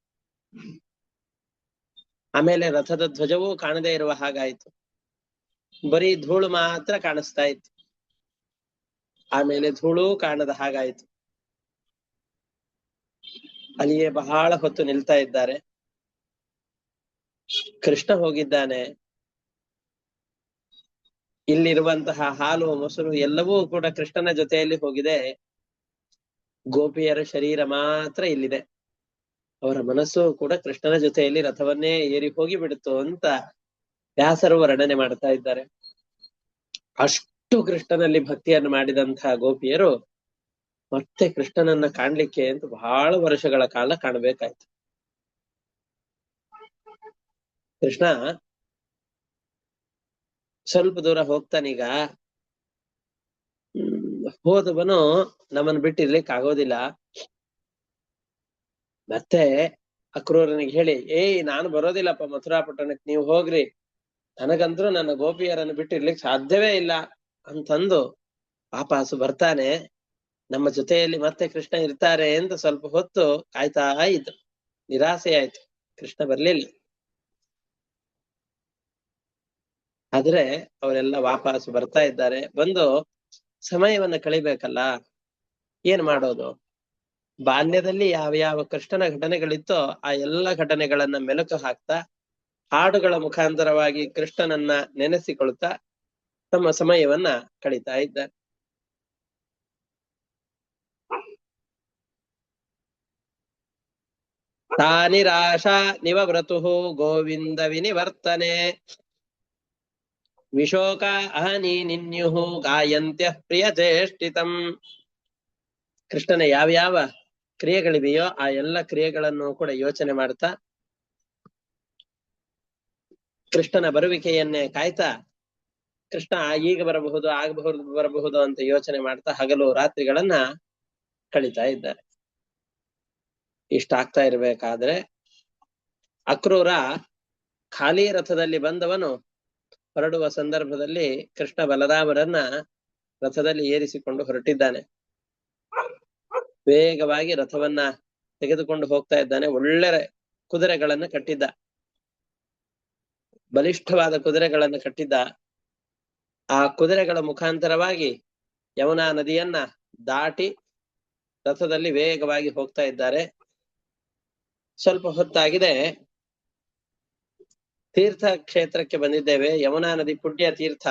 ಆಮೇಲೆ ರಥದ ಧ್ವಜವೂ ಕಾಣದೇ ಇರುವ ಹಾಗಾಯ್ತು, ಬರೀ ಧೂಳು ಮಾತ್ರ ಕಾಣಿಸ್ತಾ ಇತ್ತು. ಆಮೇಲೆ ಧೂಳು ಕಾಣದ ಹಾಗಾಯ್ತು. ಅಲ್ಲಿಯೇ ಬಹಳ ಹೊತ್ತು ನಿಲ್ತಾ ಇದ್ದಾರೆ. ಕೃಷ್ಣ ಹೋಗಿದ್ದಾನೆ, ಇಲ್ಲಿರುವಂತಹ ಹಾಲು ಮೊಸರು ಎಲ್ಲವೂ ಕೂಡ ಕೃಷ್ಣನ ಜೊತೆಯಲ್ಲಿ ಹೋಗಿದೆ. ಗೋಪಿಯರ ಶರೀರ ಮಾತ್ರ ಇಲ್ಲಿದೆ. ಅವರ ಮನಸ್ಸು ಕೂಡ ಕೃಷ್ಣನ ಜೊತೆಯಲ್ಲಿ ರಥವನ್ನೇ ಏರಿ ಹೋಗಿ ಬಿಡುತ್ತು ಅಂತ ವ್ಯಾಸರು ವರ್ಣನೆ ಮಾಡ್ತಾ ಇದ್ದಾರೆ. ಅಷ್ಟು ಕೃಷ್ಣನಲ್ಲಿ ಭಕ್ತಿಯನ್ನು ಮಾಡಿದಂತಹ ಗೋಪಿಯರು ಮತ್ತೆ ಕೃಷ್ಣನನ್ನ ಕಾಣ್ಲಿಕ್ಕೆ ಅಂತ ಬಹಳ ವರ್ಷಗಳ ಕಾಲ ಕಾಣಬೇಕಾಯ್ತು. ಕೃಷ್ಣ ಸ್ವಲ್ಪ ದೂರ ಹೋಗ್ತಾನೀಗ. ಹೋದವನು ನಮ್ಮನ್ನು ಬಿಟ್ಟಿರ್ಲಿಕ್ಕೆ ಆಗೋದಿಲ್ಲ. ಮತ್ತೆ ಅಕ್ರೂರನಿಗೆ ಹೇಳಿ, ನಾನು ಬರೋದಿಲ್ಲಪ್ಪ ಮಥುರಾ ಪಟ್ಟಣಕ್ಕೆ, ನೀವು ಹೋಗ್ರಿ, ನನಗಂದ್ರೂ ನನ್ನ ಗೋಪಿಯರನ್ನು ಬಿಟ್ಟಿರ್ಲಿಕ್ಕೆ ಸಾಧ್ಯವೇ ಇಲ್ಲ ಅಂತಂದು ವಾಪಸ್ ಬರ್ತಾನೆ. ನಮ್ಮ ಜೊತೆಯಲ್ಲಿ ಮತ್ತೆ ಕೃಷ್ಣ ಇರ್ತಾರೆ ಅಂತ ಸ್ವಲ್ಪ ಹೊತ್ತು ಕಾಯ್ತಾ ಇದ್ರು. ನಿರಾಸೆ ಆಯ್ತು, ಕೃಷ್ಣ ಬರ್ಲಿಲ್ಲ. ಆದ್ರೆ ಅವರೆಲ್ಲ ವಾಪಸ್ ಬರ್ತಾ ಇದ್ದಾರೆ. ಬಂದು ಸಮಯವನ್ನ ಕಳಿಬೇಕಲ್ಲ, ಏನ್ ಮಾಡೋದು? ಬಾಲ್ಯದಲ್ಲಿ ಯಾವ ಯಾವ ಕೃಷ್ಣನ ಘಟನೆಗಳಿತ್ತೋ ಆ ಎಲ್ಲ ಘಟನೆಗಳನ್ನ ಮೆಲುಕು ಹಾಕ್ತಾ ಹಾಡುಗಳ ಮುಖಾಂತರವಾಗಿ ಕೃಷ್ಣನನ್ನ ನೆನೆಸಿಕೊಳ್ತಾ ತಮ್ಮ ಸಮಯವನ್ನ ಕಳೀತಾ ಇದ್ದಾರೆ. ತಾನಿರಾಶಾ ನಿವವ್ರತು ಗೋವಿಂದ ವಿನಿವರ್ತನೆ ವಿಶೋಕ ಅಹನಿ ನಿನ್ಯು ಗಾಯಂತ್ಯ ಪ್ರಿಯ ಚೇಷ್ಟಿತಂ. ಕೃಷ್ಣನ ಯಾವ್ಯಾವ ಕ್ರಿಯೆಗಳಿವೆಯೋ ಆ ಎಲ್ಲ ಕ್ರಿಯೆಗಳನ್ನು ಕೂಡ ಯೋಚನೆ ಮಾಡ್ತಾ ಕೃಷ್ಣನ ಬರುವಿಕೆಯನ್ನೇ ಕಾಯ್ತಾ, ಕೃಷ್ಣ ಈಗ ಬರಬಹುದು, ಬರಬಹುದು ಅಂತ ಯೋಚನೆ ಮಾಡ್ತಾ ಹಗಲು ರಾತ್ರಿಗಳನ್ನ ಕಳೀತಾ ಇದ್ದಾರೆ. ಇಷ್ಟ ಆಗ್ತಾ ಇರ್ಬೇಕಾದ್ರೆ ಅಕ್ರೂರ ಖಾಲಿ ರಥದಲ್ಲಿ ಬಂದವನು ಹೊರಡುವ ಸಂದರ್ಭದಲ್ಲಿ ಕೃಷ್ಣ ಬಲರಾಮರನ್ನ ರಥದಲ್ಲಿ ಏರಿಸಿಕೊಂಡು ಹೊರಟಿದ್ದಾನೆ. ವೇಗವಾಗಿ ರಥವನ್ನ ತೆಗೆದುಕೊಂಡು ಹೋಗ್ತಾ ಇದ್ದಾನೆ. ಒಳ್ಳೆ ಕುದುರೆಗಳನ್ನು ಕಟ್ಟಿದ್ದ, ಬಲಿಷ್ಠವಾದ ಕುದುರೆಗಳನ್ನು ಕಟ್ಟಿದ್ದ. ಆ ಕುದುರೆಗಳ ಮುಖಾಂತರವಾಗಿ ಯಮುನಾ ನದಿಯನ್ನ ದಾಟಿ ರಥದಲ್ಲಿ ವೇಗವಾಗಿ ಹೋಗ್ತಾ ಇದ್ದಾರೆ. ಸ್ವಲ್ಪ ಹೊತ್ತಾಗಿದೆ, ತೀರ್ಥ ಕ್ಷೇತ್ರಕ್ಕೆ ಬಂದಿದ್ದೇವೆ. ಯಮುನಾ ನದಿ ಪುಣ್ಯ ತೀರ್ಥ.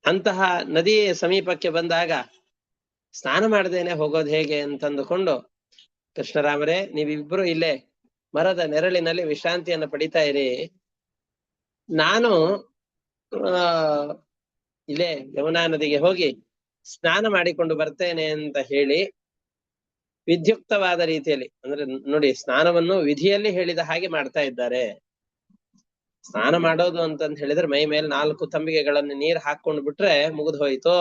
ಅಂತಹ ನದಿ ಸಮೀಪಕ್ಕೆ ಬಂದಾಗ ಸ್ನಾನ ಮಾಡದೇನೆ ಹೋಗೋದು ಹೇಗೆ ಅಂತಂದುಕೊಂಡು, ಕೃಷ್ಣರಾಮರೇ, ನೀವಿಬ್ರು ಇಲ್ಲೇ ಮರದ ನೆರಳಿನಲ್ಲಿ ವಿಶ್ರಾಂತಿಯನ್ನು ಪಡಿತಾ ಇರಿ, ನಾನು ಇಲ್ಲೇ ಯಮುನಾ ನದಿಗೆ ಹೋಗಿ ಸ್ನಾನ ಮಾಡಿಕೊಂಡು ಬರ್ತೇನೆ ಅಂತ ಹೇಳಿ ವಿಧ್ಯುಕ್ತವಾದ ರೀತಿಯಲ್ಲಿ, ಅಂದ್ರೆ ನೋಡಿ, ಸ್ನಾನವನ್ನು ವಿಧಿಯಲ್ಲಿ ಹೇಳಿದ ಹಾಗೆ ಮಾಡ್ತಾ ಇದ್ದಾರೆ. ಸ್ನಾನ ಮಾಡೋದು ಅಂತಂತ ಹೇಳಿದ್ರೆ ಮೈ ಮೇಲೆ 4 ತಂಬಿಗೆಗಳನ್ನು ನೀರು ಹಾಕೊಂಡು ಬಿಟ್ರೆ ಮುಗಿದು ಹೋಯ್ತು.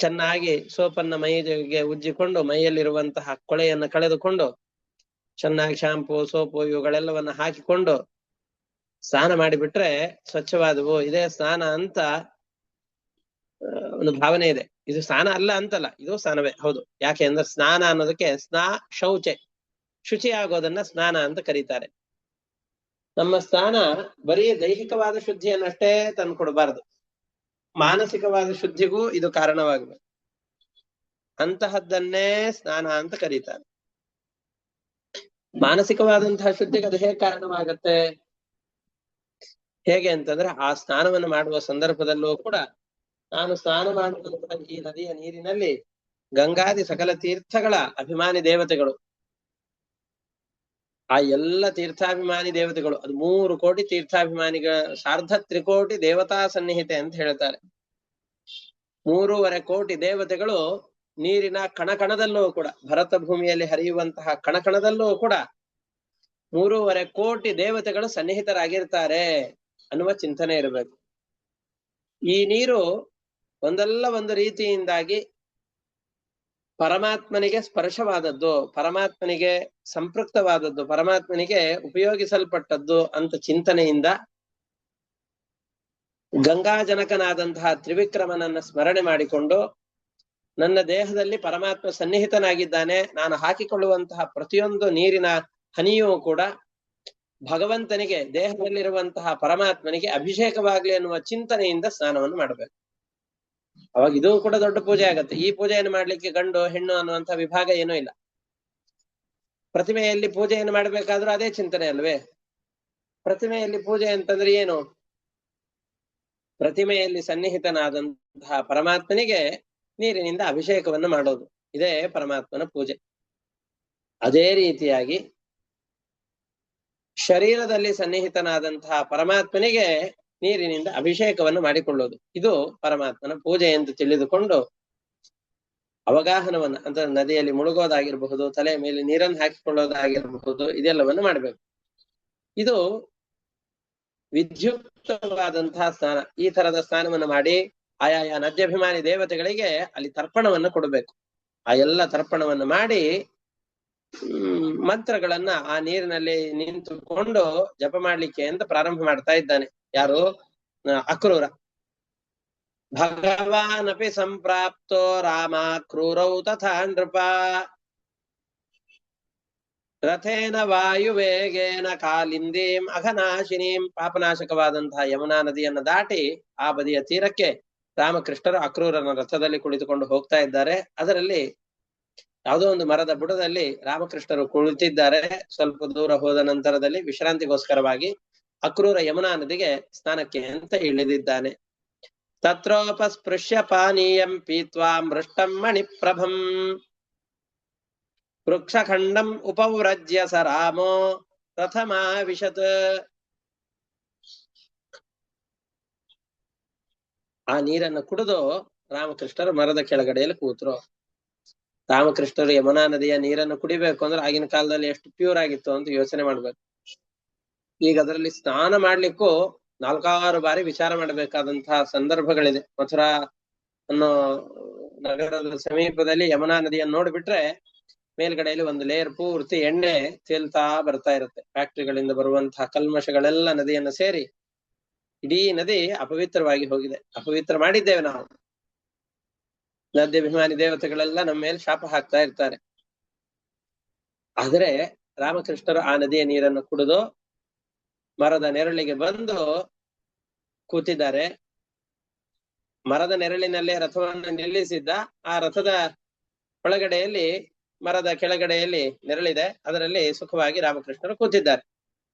ಚೆನ್ನಾಗಿ ಸೋಪನ್ನ ಮೈಗೆ ಉಜ್ಜಿಕೊಂಡು ಮೈಯಲ್ಲಿರುವಂತಹ ಕೊಳೆಯನ್ನು ಕಳೆದುಕೊಂಡು ಚೆನ್ನಾಗಿ ಶಾಂಪು, ಸೋಪು ಇವುಗಳೆಲ್ಲವನ್ನ ಹಾಕಿಕೊಂಡು ಸ್ನಾನ ಮಾಡಿಬಿಟ್ರೆ ಸ್ವಚ್ಛವಾದವು, ಇದೇ ಸ್ನಾನ ಅಂತ ಒಂದು ಭಾವನೆ ಇದೆ. ಇದು ಸ್ನಾನ ಅಲ್ಲ ಅಂತಲ್ಲ, ಇದು ಸ್ನಾನವೇ ಹೌದು. ಯಾಕೆ ಅಂದ್ರೆ ಸ್ನಾನ ಅನ್ನೋದಕ್ಕೆ ಶೌಚೆ, ಶುಚಿ ಆಗೋದನ್ನ ಸ್ನಾನ ಅಂತ ಕರೀತಾರೆ. ನಮ್ಮ ಸ್ನಾನ ಬರೀ ದೈಹಿಕವಾದ ಶುದ್ಧಿಯನ್ನಷ್ಟೇ ತಂದು ಕೊಡಬಾರದು, ಮಾನಸಿಕವಾದ ಶುದ್ಧಿಗೂ ಇದು ಕಾರಣವಾಗಬೇಕು. ಅಂತಹದ್ದನ್ನೇ ಸ್ನಾನ ಅಂತ ಕರೀತಾರೆ. ಮಾನಸಿಕವಾದಂತಹ ಶುದ್ಧಿಗೆ ಅದು ಹೇಗೆ ಕಾರಣವಾಗತ್ತೆ? ಹೇಗೆ ಅಂತಂದ್ರೆ ಆ ಸ್ನಾನವನ್ನು ಮಾಡುವ ಸಂದರ್ಭದಲ್ಲೂ ಕೂಡ ನಾನು ಸ್ನಾನ ಮಾಡುವಂತಹ ಈ ನದಿಯ ನೀರಿನಲ್ಲಿ ಗಂಗಾದಿ ಸಕಲ ತೀರ್ಥಗಳ ಅಭಿಮಾನಿ ದೇವತೆಗಳು, ಆ ಎಲ್ಲ ತೀರ್ಥಾಭಿಮಾನಿ ದೇವತೆಗಳು, ಅದು 3 ಕೋಟಿ ತೀರ್ಥಾಭಿಮಾನಿಗಳ ಸಾರ್ಧ ತ್ರಿಕೋಟಿ ದೇವತಾ ಸನ್ನಿಹಿತೆ ಅಂತ ಹೇಳ್ತಾರೆ. 3.5 ಕೋಟಿ ದೇವತೆಗಳು ನೀರಿನ ಕಣಕಣದಲ್ಲೂ ಕೂಡ, ಭರತ ಭೂಮಿಯಲ್ಲಿ ಹರಿಯುವಂತಹ ಕಣಕಣದಲ್ಲೂ ಕೂಡ 3.5 ಕೋಟಿ ದೇವತೆಗಳು ಸನ್ನಿಹಿತರಾಗಿರ್ತಾರೆ ಅನ್ನುವ ಚಿಂತನೆ ಇರಬೇಕು. ಈ ನೀರು ಒಂದಲ್ಲ ಒಂದು ರೀತಿಯಿಂದಾಗಿ ಪರಮಾತ್ಮನಿಗೆ ಸ್ಪರ್ಶವಾದದ್ದು, ಪರಮಾತ್ಮನಿಗೆ ಸಂಪೃಕ್ತವಾದದ್ದು, ಪರಮಾತ್ಮನಿಗೆ ಉಪಯೋಗಿಸಲ್ಪಟ್ಟದ್ದು ಅಂತ ಚಿಂತನೆಯಿಂದ ಗಂಗಾಜನಕನಾದಂತಹ ತ್ರಿವಿಕ್ರಮನನ್ನ ಸ್ಮರಣೆ ಮಾಡಿಕೊಂಡು, ನನ್ನ ದೇಹದಲ್ಲಿ ಪರಮಾತ್ಮ ಸನ್ನಿಹಿತನಾಗಿದ್ದಾನೆ, ನಾನು ಹಾಕಿಕೊಳ್ಳುವಂತಹ ಪ್ರತಿಯೊಂದು ನೀರಿನ ಹನಿಯೂ ಕೂಡ ಭಗವಂತನಿಗೆ, ದೇಹದಲ್ಲಿರುವಂತಹ ಪರಮಾತ್ಮನಿಗೆ ಅಭಿಷೇಕವಾಗ್ಲಿ ಅನ್ನುವ ಚಿಂತನೆಯಿಂದ ಸ್ನಾನವನ್ನು ಮಾಡಬೇಕು. ಅವಾಗ ಇದು ಕೂಡ ದೊಡ್ಡ ಪೂಜೆ ಆಗತ್ತೆ. ಈ ಪೂಜೆಯನ್ನು ಮಾಡ್ಲಿಕ್ಕೆ ಗಂಡು ಹೆಣ್ಣು ಅನ್ನುವಂಥ ವಿಭಾಗ ಏನೂ ಇಲ್ಲ. ಪ್ರತಿಮೆಯಲ್ಲಿ ಪೂಜೆಯನ್ನು ಮಾಡಬೇಕಾದ್ರೂ ಅದೇ ಚಿಂತನೆ ಅಲ್ವೇ? ಪ್ರತಿಮೆಯಲ್ಲಿ ಪೂಜೆ ಅಂತಂದ್ರೆ ಏನು? ಪ್ರತಿಮೆಯಲ್ಲಿ ಸನ್ನಿಹಿತನಾದಂತಹ ಪರಮಾತ್ಮನಿಗೆ ನೀರಿನಿಂದ ಅಭಿಷೇಕವನ್ನು ಮಾಡೋದು. ಇದೇ ಪರಮಾತ್ಮನ ಪೂಜೆ. ಅದೇ ರೀತಿಯಾಗಿ ಶರೀರದಲ್ಲಿ ಸನ್ನಿಹಿತನಾದಂತಹ ಪರಮಾತ್ಮನಿಗೆ ನೀರಿನಿಂದ ಅಭಿಷೇಕವನ್ನು ಮಾಡಿಕೊಳ್ಳೋದು, ಇದು ಪರಮಾತ್ಮನ ಪೂಜೆ ಎಂದು ತಿಳಿದುಕೊಂಡು ಅವಗಾಹನವನ್ನ ಅಂದ್ರೆ ನದಿಯಲ್ಲಿ ಮುಳುಗೋದಾಗಿರಬಹುದು, ತಲೆ ಮೇಲೆ ನೀರನ್ನು ಹಾಕಿಕೊಳ್ಳೋದಾಗಿರಬಹುದು, ಇದೆಲ್ಲವನ್ನು ಮಾಡಬೇಕು. ಇದು ವಿದ್ಯುಕ್ತವಾದಂತಹ ಸ್ನಾನ. ಈ ತರದ ಸ್ನಾನವನ್ನು ಮಾಡಿ ಆಯಾಯ ನದ್ಯಾಭಿಮಾನಿ ದೇವತೆಗಳಿಗೆ ಅಲ್ಲಿ ತರ್ಪಣವನ್ನು ಕೊಡಬೇಕು. ಆ ಎಲ್ಲ ತರ್ಪಣವನ್ನು ಮಾಡಿ ಮಂತ್ರಗಳನ್ನ ಆ ನೀರಿನಲ್ಲಿ ನಿಂತುಕೊಂಡು ಜಪ ಮಾಡ್ಲಿಕ್ಕೆ ಅಂತ ಪ್ರಾರಂಭ ಮಾಡ್ತಾ ಇದ್ದಾನೆ. ಯಾರು? ಅಕ್ರೂರ. ಭಗವಾನಪಿ ಸಂಪ್ರಾಪ್ತೋ ರಾಮ ಕ್ರೂರೌ ತಥಾ ನೃಪ ರಥೇನ ವಾಯುವೇಗೇನ ಕಾಲಿಂದೀಂ ಅಘನಾಶಿನೀಂ. ಪಾಪನಾಶಕವಾದಂತಹ ಯಮುನಾ ನದಿಯನ್ನು ದಾಟಿ ಆ ಬದಿಯ ತೀರಕ್ಕೆ ರಾಮಕೃಷ್ಣರು ಅಕ್ರೂರನ ರಥದಲ್ಲಿ ಕುಳಿತುಕೊಂಡು ಹೋಗ್ತಾ ಇದ್ದಾರೆ. ಅದರಲ್ಲಿ ಯಾವುದೋ ಒಂದು ಮರದ ಬುಡದಲ್ಲಿ ರಾಮಕೃಷ್ಣರು ಕುಳಿತಿದ್ದಾರೆ. ಸ್ವಲ್ಪ ದೂರ ಹೋದ ನಂತರದಲ್ಲಿ ವಿಶ್ರಾಂತಿಗೋಸ್ಕರವಾಗಿ ಅಕ್ರೂರ ಯಮುನಾ ನದಿಗೆ ಸ್ನಾನಕ್ಕೆ ಅಂತ ಇಳಿದಿದ್ದಾನೆ. ತತ್ರೋಪಸ್ಪೃಶ್ಯ ಪಾನೀಯಂ ಪೀತ್ವಾ ಮೃಷ್ಟಂ ಮಣಿಪ್ರಭಂ ವೃಕ್ಷಖಂಡಂ ಉಪವ್ರಜ್ಯ ಸ ರಾಮೋ ರಥಮಾವಿಶತ್. ಆ ನೀರನ್ನು ಕುಡಿದು ರಾಮಕೃಷ್ಣರು ಮರದ ಕೆಳಗಡೆಯಲ್ಲಿ ಕೂತರು. ರಾಮಕೃಷ್ಣರು ಯಮುನಾ ನದಿಯ ನೀರನ್ನು ಕುಡಿಬೇಕು ಅಂದ್ರೆ ಆಗಿನ ಕಾಲದಲ್ಲಿ ಎಷ್ಟು ಪ್ಯೂರ್ ಆಗಿತ್ತು ಅಂತ ಯೋಚನೆ ಮಾಡ್ಬೇಕು. ಈಗ ಅದರಲ್ಲಿ ಸ್ನಾನ ಮಾಡ್ಲಿಕ್ಕೂ 4-6 ಬಾರಿ ವಿಚಾರ ಮಾಡಬೇಕಾದಂತಹ ಸಂದರ್ಭಗಳಿದೆ. ಮಥುರಾ ಅನ್ನೋ ನಗರದ ಸಮೀಪದಲ್ಲಿ ಯಮುನಾ ನದಿಯನ್ನು ನೋಡ್ಬಿಟ್ರೆ ಮೇಲ್ಗಡೆಯಲ್ಲಿ ಒಂದು ಲೇಯರ್ ಪೂರ್ತಿ ಎಣ್ಣೆ ತೇಲ್ತಾ ಬರ್ತಾ ಇರುತ್ತೆ. ಫ್ಯಾಕ್ಟ್ರಿಗಳಿಂದ ಬರುವಂತಹ ಕಲ್ಮಶಗಳೆಲ್ಲ ನದಿಯನ್ನು ಸೇರಿ ಇಡೀ ನದಿ ಅಪವಿತ್ರವಾಗಿ ಹೋಗಿದೆ. ಅಪವಿತ್ರ ಮಾಡಿದ್ದೇವೆ ನಾವು. ನದ್ಯಾಭಿಮಾನಿ ದೇವತೆಗಳೆಲ್ಲ ನಮ್ಮ ಮೇಲೆ ಶಾಪ ಹಾಕ್ತಾ ಇರ್ತಾರೆ. ಆದರೆ ರಾಮಕೃಷ್ಣರು ಆ ನದಿಯ ನೀರನ್ನು ಕುಡಿದು ಮರದ ನೆರಳಿಗೆ ಬಂದು ಕೂತಿದ್ದಾರೆ. ಮರದ ನೆರಳಿನಲ್ಲೇ ರಥವನ್ನು ನಿಲ್ಲಿಸಿದ್ದ. ಆ ರಥದ ಒಳಗಡೆಯಲ್ಲಿ ಮರದ ಕೆಳಗಡೆಯಲ್ಲಿ ನೆರಳಿದೆ, ಅದರಲ್ಲಿ ಸುಖವಾಗಿ ರಾಮಕೃಷ್ಣರು ಕೂತಿದ್ದಾರೆ.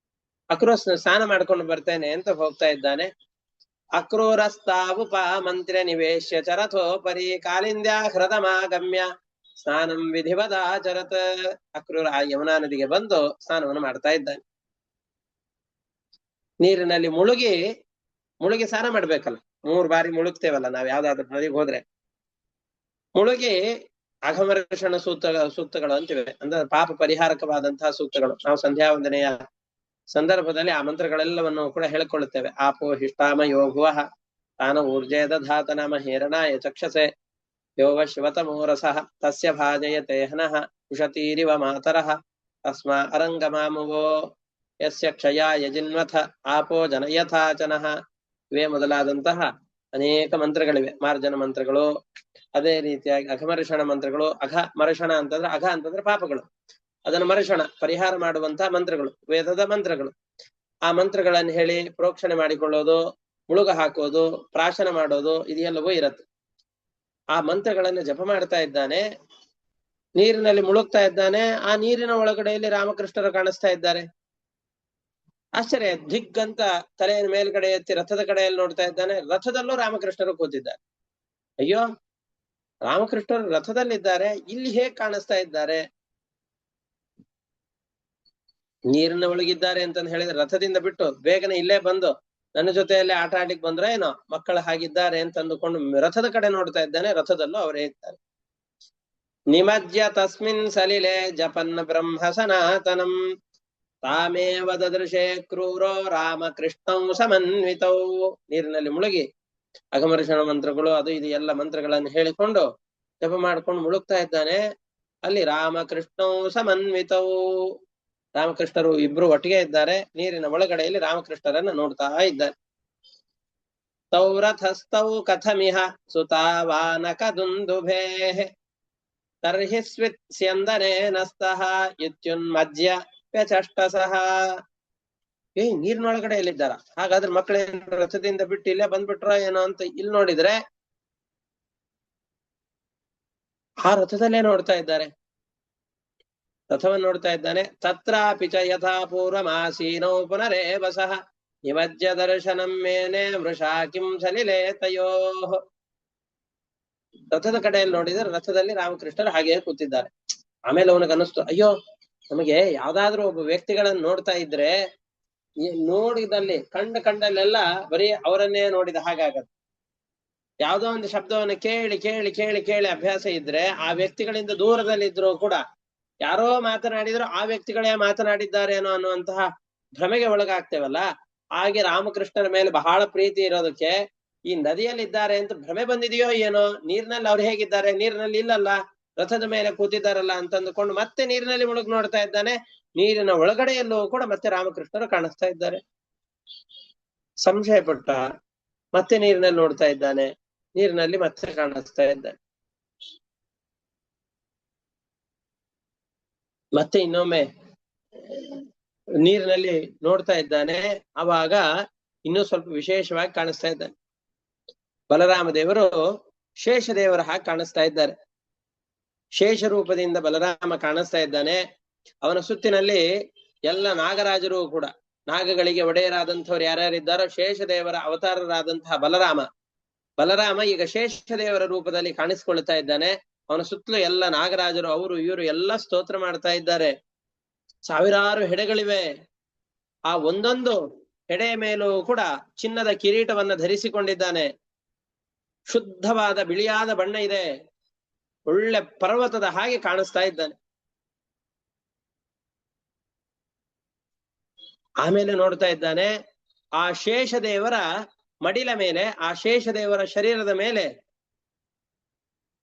ಅಕ್ರೂರ ಸ್ನಾನ ಮಾಡ್ಕೊಂಡು ಬರ್ತೇನೆ ಅಂತ ಹೋಗ್ತಾ ಇದ್ದಾನೆ. ಅಕ್ರೂರಸ್ತಾವುಪ ಮಂತ್ರ ನಿವೇಶ್ಯ ಚರಥೋಪರಿ ಕಾಲಿಂದ್ಯಾ ಹೃದಮಾಗಮ್ಯ ಸ್ನಾನಂ ವಿಧಿವದಾಚರತ್. ಅಕ್ರೂರ ಆ ಯಮುನಾ ನದಿಗೆ ಬಂದು ಸ್ನಾನವನ್ನು ಮಾಡ್ತಾ ಇದ್ದಾನೆ. ನೀರಿನಲ್ಲಿ ಮುಳುಗಿ ಸ್ನಾನ ಮಾಡ್ಬೇಕಲ್ಲ. 3 ಬಾರಿ ಮುಳುಗ್ತೇವಲ್ಲ ನಾವ್ ಯಾವ್ದಾದ್ರು ನದಿಗೆ ಹೋದ್ರೆ. ಮುಳುಗಿ ಅಘಮರ್ಷಣ ಸೂಕ್ತಗಳು ಅಂತಿವೆ, ಅಂದ್ರೆ ಪಾಪ ಪರಿಹಾರಕವಾದಂತಹ ಸೂಕ್ತಗಳು. ನಾವು ಸಂಧ್ಯಾ ವಂದನೆಯ ಸಂದರ್ಭದಲ್ಲಿ ಆ ಮಂತ್ರಗಳೆಲ್ಲವನ್ನು ಕೂಡ ಹೇಳ್ಕೊಳ್ಳುತ್ತೇವೆ. ಆಪೋ ಹಿಷ್ಟಾಮ ಯೋ ಭುವಃ ತಾನ ಊರ್ಜೆ ದಧಾತ ನಾಮ ಹೇರಣಾಯ ಚಕ್ಷಸೆ ಯೋವ ಶಿವತಮೋರಸಃ ತಸ್ಯ ಭಾಜಯತೆ ಹನಃ ಉಷತೀರಿವ ಮಾತರಃ ತಸ್ಮಾ ಅರಂಗಮಾಮುವೋ ಯಸ್ಯ ಕ್ಷಯಾಯ ಜಿನ್ವಥ ಆಪೋ ಜನಯಥಾಚನಃ. ಇವೇ ಮೊದಲಾದಂತಹ ಅನೇಕ ಮಂತ್ರಗಳಿವೆ. ಮಾರ್ಜನ ಮಂತ್ರಗಳು, ಅದೇ ರೀತಿಯಾಗಿ ಅಘಮರ್ಷಣ ಮಂತ್ರಗಳು. ಮರ್ಷಣ ಅಂತಂದ್ರೆ ಪಾಪಗಳು, ಅದನ್ನು ಮರ್ಷಣ ಪರಿಹಾರ ಮಾಡುವಂತಹ ಮಂತ್ರಗಳು, ವೇದದ ಮಂತ್ರಗಳು. ಆ ಮಂತ್ರಗಳನ್ನು ಹೇಳಿ ಪ್ರೋಕ್ಷಣೆ ಮಾಡಿಕೊಳ್ಳೋದು, ಮುಳುಗ ಹಾಕೋದು, ಪ್ರಾಶನ ಮಾಡೋದು, ಇದೆಲ್ಲವೂ ಇರತ್ತೆ. ಆ ಮಂತ್ರಗಳನ್ನು ಜಪ ಮಾಡ್ತಾ ಇದ್ದಾನೆ. ನೀರಿನಲ್ಲಿ ಮುಳುಗ್ತಾ ಇದ್ದಾನೆ. ಆ ನೀರಿನ ಒಳಗಡೆಯಲ್ಲಿ ರಾಮಕೃಷ್ಣರು ಕಾಣಿಸ್ತಾ ಇದ್ದಾರೆ. ಆಶ್ಚರ್ಯ. ದಿಗ್ಗಂತ ತಲೆಯ ಮೇಲ್ಗಡೆ ಎತ್ತಿ ರಥದ ಕಡೆಯಲ್ಲಿ ನೋಡ್ತಾ ಇದ್ದಾನೆ. ರಥದಲ್ಲೂ ರಾಮಕೃಷ್ಣರು ಕೂತಿದ್ದಾರೆ. ಅಯ್ಯೋ, ರಾಮಕೃಷ್ಣರು ರಥದಲ್ಲಿದ್ದಾರೆ, ಇಲ್ಲಿ ಹೇಗೆ ಕಾಣಿಸ್ತಾ ಇದ್ದಾರೆ? ನೀರಿನ ಒಳಗಿದ್ದಾರೆ ಅಂತಂದು ಹೇಳಿದ್ರೆ ರಥದಿಂದ ಬಿಟ್ಟು ಬೇಗನೆ ಇಲ್ಲೇ ಬಂದು ನನ್ನ ಜೊತೆಯಲ್ಲೇ ಆಟ ಆಡ್ಲಿಕ್ಕೆ ಬಂದ್ರೆ ಏನೋ ಮಕ್ಕಳ ಹಾಗಿದ್ದಾರೆ ಅಂತ ಅಂದುಕೊಂಡು ರಥದ ಕಡೆ ನೋಡ್ತಾ ಇದ್ದಾನೆ. ರಥದಲ್ಲೂ ಅವರೇ ಇದ್ದಾರೆ. ನಿಮಜ್ಯ ತಸ್ಮಿನ್ ಸಲಿಲೆ ಜಪನ್ ಬ್ರಹ್ಮ ಸನಾತನಂ ತಾಮೇವ ದದೃಶೇ ಕ್ರೂರೋ ರಾಮಕೃಷ್ಣಂ ಸಮನ್ವಿತೌ. ನೀರಿನಲ್ಲಿ ಮುಳುಗಿ ಅಘಮರ್ಷಣ ಮಂತ್ರಗಳು ಅದು ಇದು ಎಲ್ಲ ಮಂತ್ರಗಳನ್ನು ಹೇಳಿಕೊಂಡು ಜಪ ಮಾಡ್ಕೊಂಡು ಮುಳುಗ್ತಾ ಇದ್ದಾನೆ. ಅಲ್ಲಿ ರಾಮಕೃಷ್ಣಂ ಸಮನ್ವಿತೌ, ರಾಮಕೃಷ್ಣರು ಇಬ್ರು ಒಟ್ಟಿಗೆ ಇದ್ದಾರೆ. ನೀರಿನ ಒಳಗಡೆಯಲ್ಲಿ ರಾಮಕೃಷ್ಣರನ್ನ ನೋಡ್ತಾ ಇದ್ದಾರೆ. ತೌ ರಥಸ್ಥೌ ಕಥಮಿಹ ಸುತಾವಾನಕ ದುಂದುಭೇ ತರ್ಹಿ ಸ್ವಿತ್ಸ್ಯಂದನೇನಸ್ತಃ ಇತ್ಯುನ್ಮಜ್ಯ ವ್ಯಚಷ್ಟಸಃ. ನೀರಿನೊಳಗಡೆಯಲ್ಲಿದ್ದಾರ, ಹಾಗಾದ್ರೆ ಮಕ್ಕಳೇನು ರಥದಿಂದ ಬಿಟ್ಟು ಇಲ್ಲೇ ಬಂದ್ಬಿಟ್ರ ಏನೋ ಅಂತ ಇಲ್ಲಿ ನೋಡಿದ್ರೆ ಆ ರಥದಲ್ಲೇ ನೋಡ್ತಾ ಇದ್ದಾರೆ. ರಥವನ್ನು ನೋಡ್ತಾ ಇದ್ದಾನೆ. ತತ್ರಾಪಿ ಚ ಯಥಾ ಪೂರ್ವಮಾಸೀನೌ ಪುನರೇವ ಸಹ ನಿಮಜ್ಯ ದರ್ಶನಂ ಮೇನೆ ವೃಷಾ ಕಿಂ ಸಲಿಲೆ ತಯೋಃ. ರಥದ ಕಡೆಯಲ್ಲಿ ನೋಡಿದ್ರೆ ರಥದಲ್ಲಿ ರಾಮಕೃಷ್ಣರು ಹಾಗೆಯೇ ಕೂತಿದ್ದಾರೆ. ಆಮೇಲೆ ಅವನಿಗೆ ಅನ್ನಿಸ್ತು, ಅಯ್ಯೋ ನಮಗೆ ಯಾವ್ದಾದ್ರು ಒಬ್ಬ ವ್ಯಕ್ತಿಗಳನ್ನ ನೋಡ್ತಾ ಇದ್ರೆ ನೋಡಿದಲ್ಲಿ ಕಂಡಲ್ಲೆಲ್ಲ ಬರೀ ಅವರನ್ನೇ ನೋಡಿದ ಹಾಗಾಗತ್ತೆ. ಯಾವ್ದೋ ಒಂದು ಶಬ್ದವನ್ನು ಕೇಳಿ ಕೇಳಿ ಕೇಳಿ ಕೇಳಿ ಅಭ್ಯಾಸ ಇದ್ರೆ ಆ ವ್ಯಕ್ತಿಗಳಿಂದ ದೂರದಲ್ಲಿದ್ರು ಕೂಡ ಯಾರೋ ಮಾತನಾಡಿದ್ರು ಆ ವ್ಯಕ್ತಿಗಳೇ ಮಾತನಾಡಿದ್ದಾರೆ ಅನ್ನುವಂತಹ ಭ್ರಮೆಗೆ ಒಳಗಾಗ್ತೇವಲ್ಲ. ಹಾಗೆ ರಾಮಕೃಷ್ಣರ ಮೇಲೆ ಬಹಳ ಪ್ರೀತಿ ಇರೋದಕ್ಕೆ ಈ ನದಿಯಲ್ಲಿ ಇದ್ದಾರೆ ಅಂತ ಭ್ರಮೆ ಬಂದಿದೆಯೋ ಏನೋ, ನೀರಿನಲ್ಲಿ ಅವ್ರು ಹೇಗಿದ್ದಾರೆ, ನೀರಿನಲ್ಲಿ ಇಲ್ಲಲ್ಲ, ರಥದ ಮೇಲೆ ಕೂತಿದ್ದಾರಲ್ಲ ಅಂತಂದುಕೊಂಡು ಮತ್ತೆ ನೀರಿನಲ್ಲಿ ಮುಳುಗಿ ನೋಡ್ತಾ ಇದ್ದಾನೆ. ನೀರಿನ ಒಳಗಡೆಯಲ್ಲೂ ಕೂಡ ಮತ್ತೆ ರಾಮಕೃಷ್ಣರು ಕಾಣಿಸ್ತಾ ಇದ್ದಾರೆ. ಸಂಶಯ ಪಟ್ಟ ಮತ್ತೆ ನೀರಿನಲ್ಲಿ ನೋಡ್ತಾ ಇದ್ದಾನೆ, ನೀರಿನಲ್ಲಿ ಮತ್ತೆ ಕಾಣಿಸ್ತಾ ಇದ್ದಾನೆ. ಮತ್ತೆ ಇನ್ನೊಮ್ಮೆ ನೀರಿನಲ್ಲಿ ನೋಡ್ತಾ ಇದ್ದಾನೆ. ಅವಾಗ ಇನ್ನೂ ಸ್ವಲ್ಪ ವಿಶೇಷವಾಗಿ ಕಾಣಿಸ್ತಾ ಇದ್ದಾನೆ. ಬಲರಾಮ ದೇವರು ಶೇಷದೇವರ ಹಾಗೆ ಕಾಣಿಸ್ತಾ ಇದ್ದಾರೆ. ಶೇಷ ರೂಪದಿಂದ ಬಲರಾಮ ಕಾಣಿಸ್ತಾ ಇದ್ದಾನೆ. ಅವನ ಸುತ್ತಿನಲ್ಲಿ ಎಲ್ಲ ನಾಗರಾಜರು ಕೂಡ, ನಾಗಗಳಿಗೆ ಒಡೆಯರಾದಂಥವ್ರು ಯಾರ್ಯಾರಿದ್ದಾರೋ ಶೇಷದೇವರ ಅವತಾರರಾದಂತಹ ಬಲರಾಮ ಈಗ ಶೇಷದೇವರ ರೂಪದಲ್ಲಿ ಕಾಣಿಸ್ಕೊಳ್ತಾ ಇದ್ದಾನೆ. ಅವನ ಸುತ್ತಲೂ ಎಲ್ಲ ನಾಗರಾಜರು ಅವರು ಇವರು ಎಲ್ಲ ಸ್ತೋತ್ರ ಮಾಡ್ತಾ ಇದ್ದಾರೆ. ಸಾವಿರಾರು ಹೆಡೆಗಳಿವೆ. ಆ ಒಂದೊಂದು ಹೆಡೆಯ ಮೇಲೂ ಕೂಡ ಚಿನ್ನದ ಕಿರೀಟವನ್ನ ಧರಿಸಿಕೊಂಡಿದ್ದಾನೆ. ಶುದ್ಧವಾದ ಬಿಳಿಯಾದ ಬಣ್ಣ ಇದೆ. ಒಳ್ಳೆ ಪರ್ವತದ ಹಾಗೆ ಕಾಣಿಸ್ತಾ ಇದ್ದಾನೆ. ಆಮೇಲೆ ನೋಡ್ತಾ ಇದ್ದಾನೆ, ಆ ಶೇಷದೇವರ ಮಡಿಲ ಮೇಲೆ, ಆ ಶೇಷದೇವರ ಶರೀರದ ಮೇಲೆ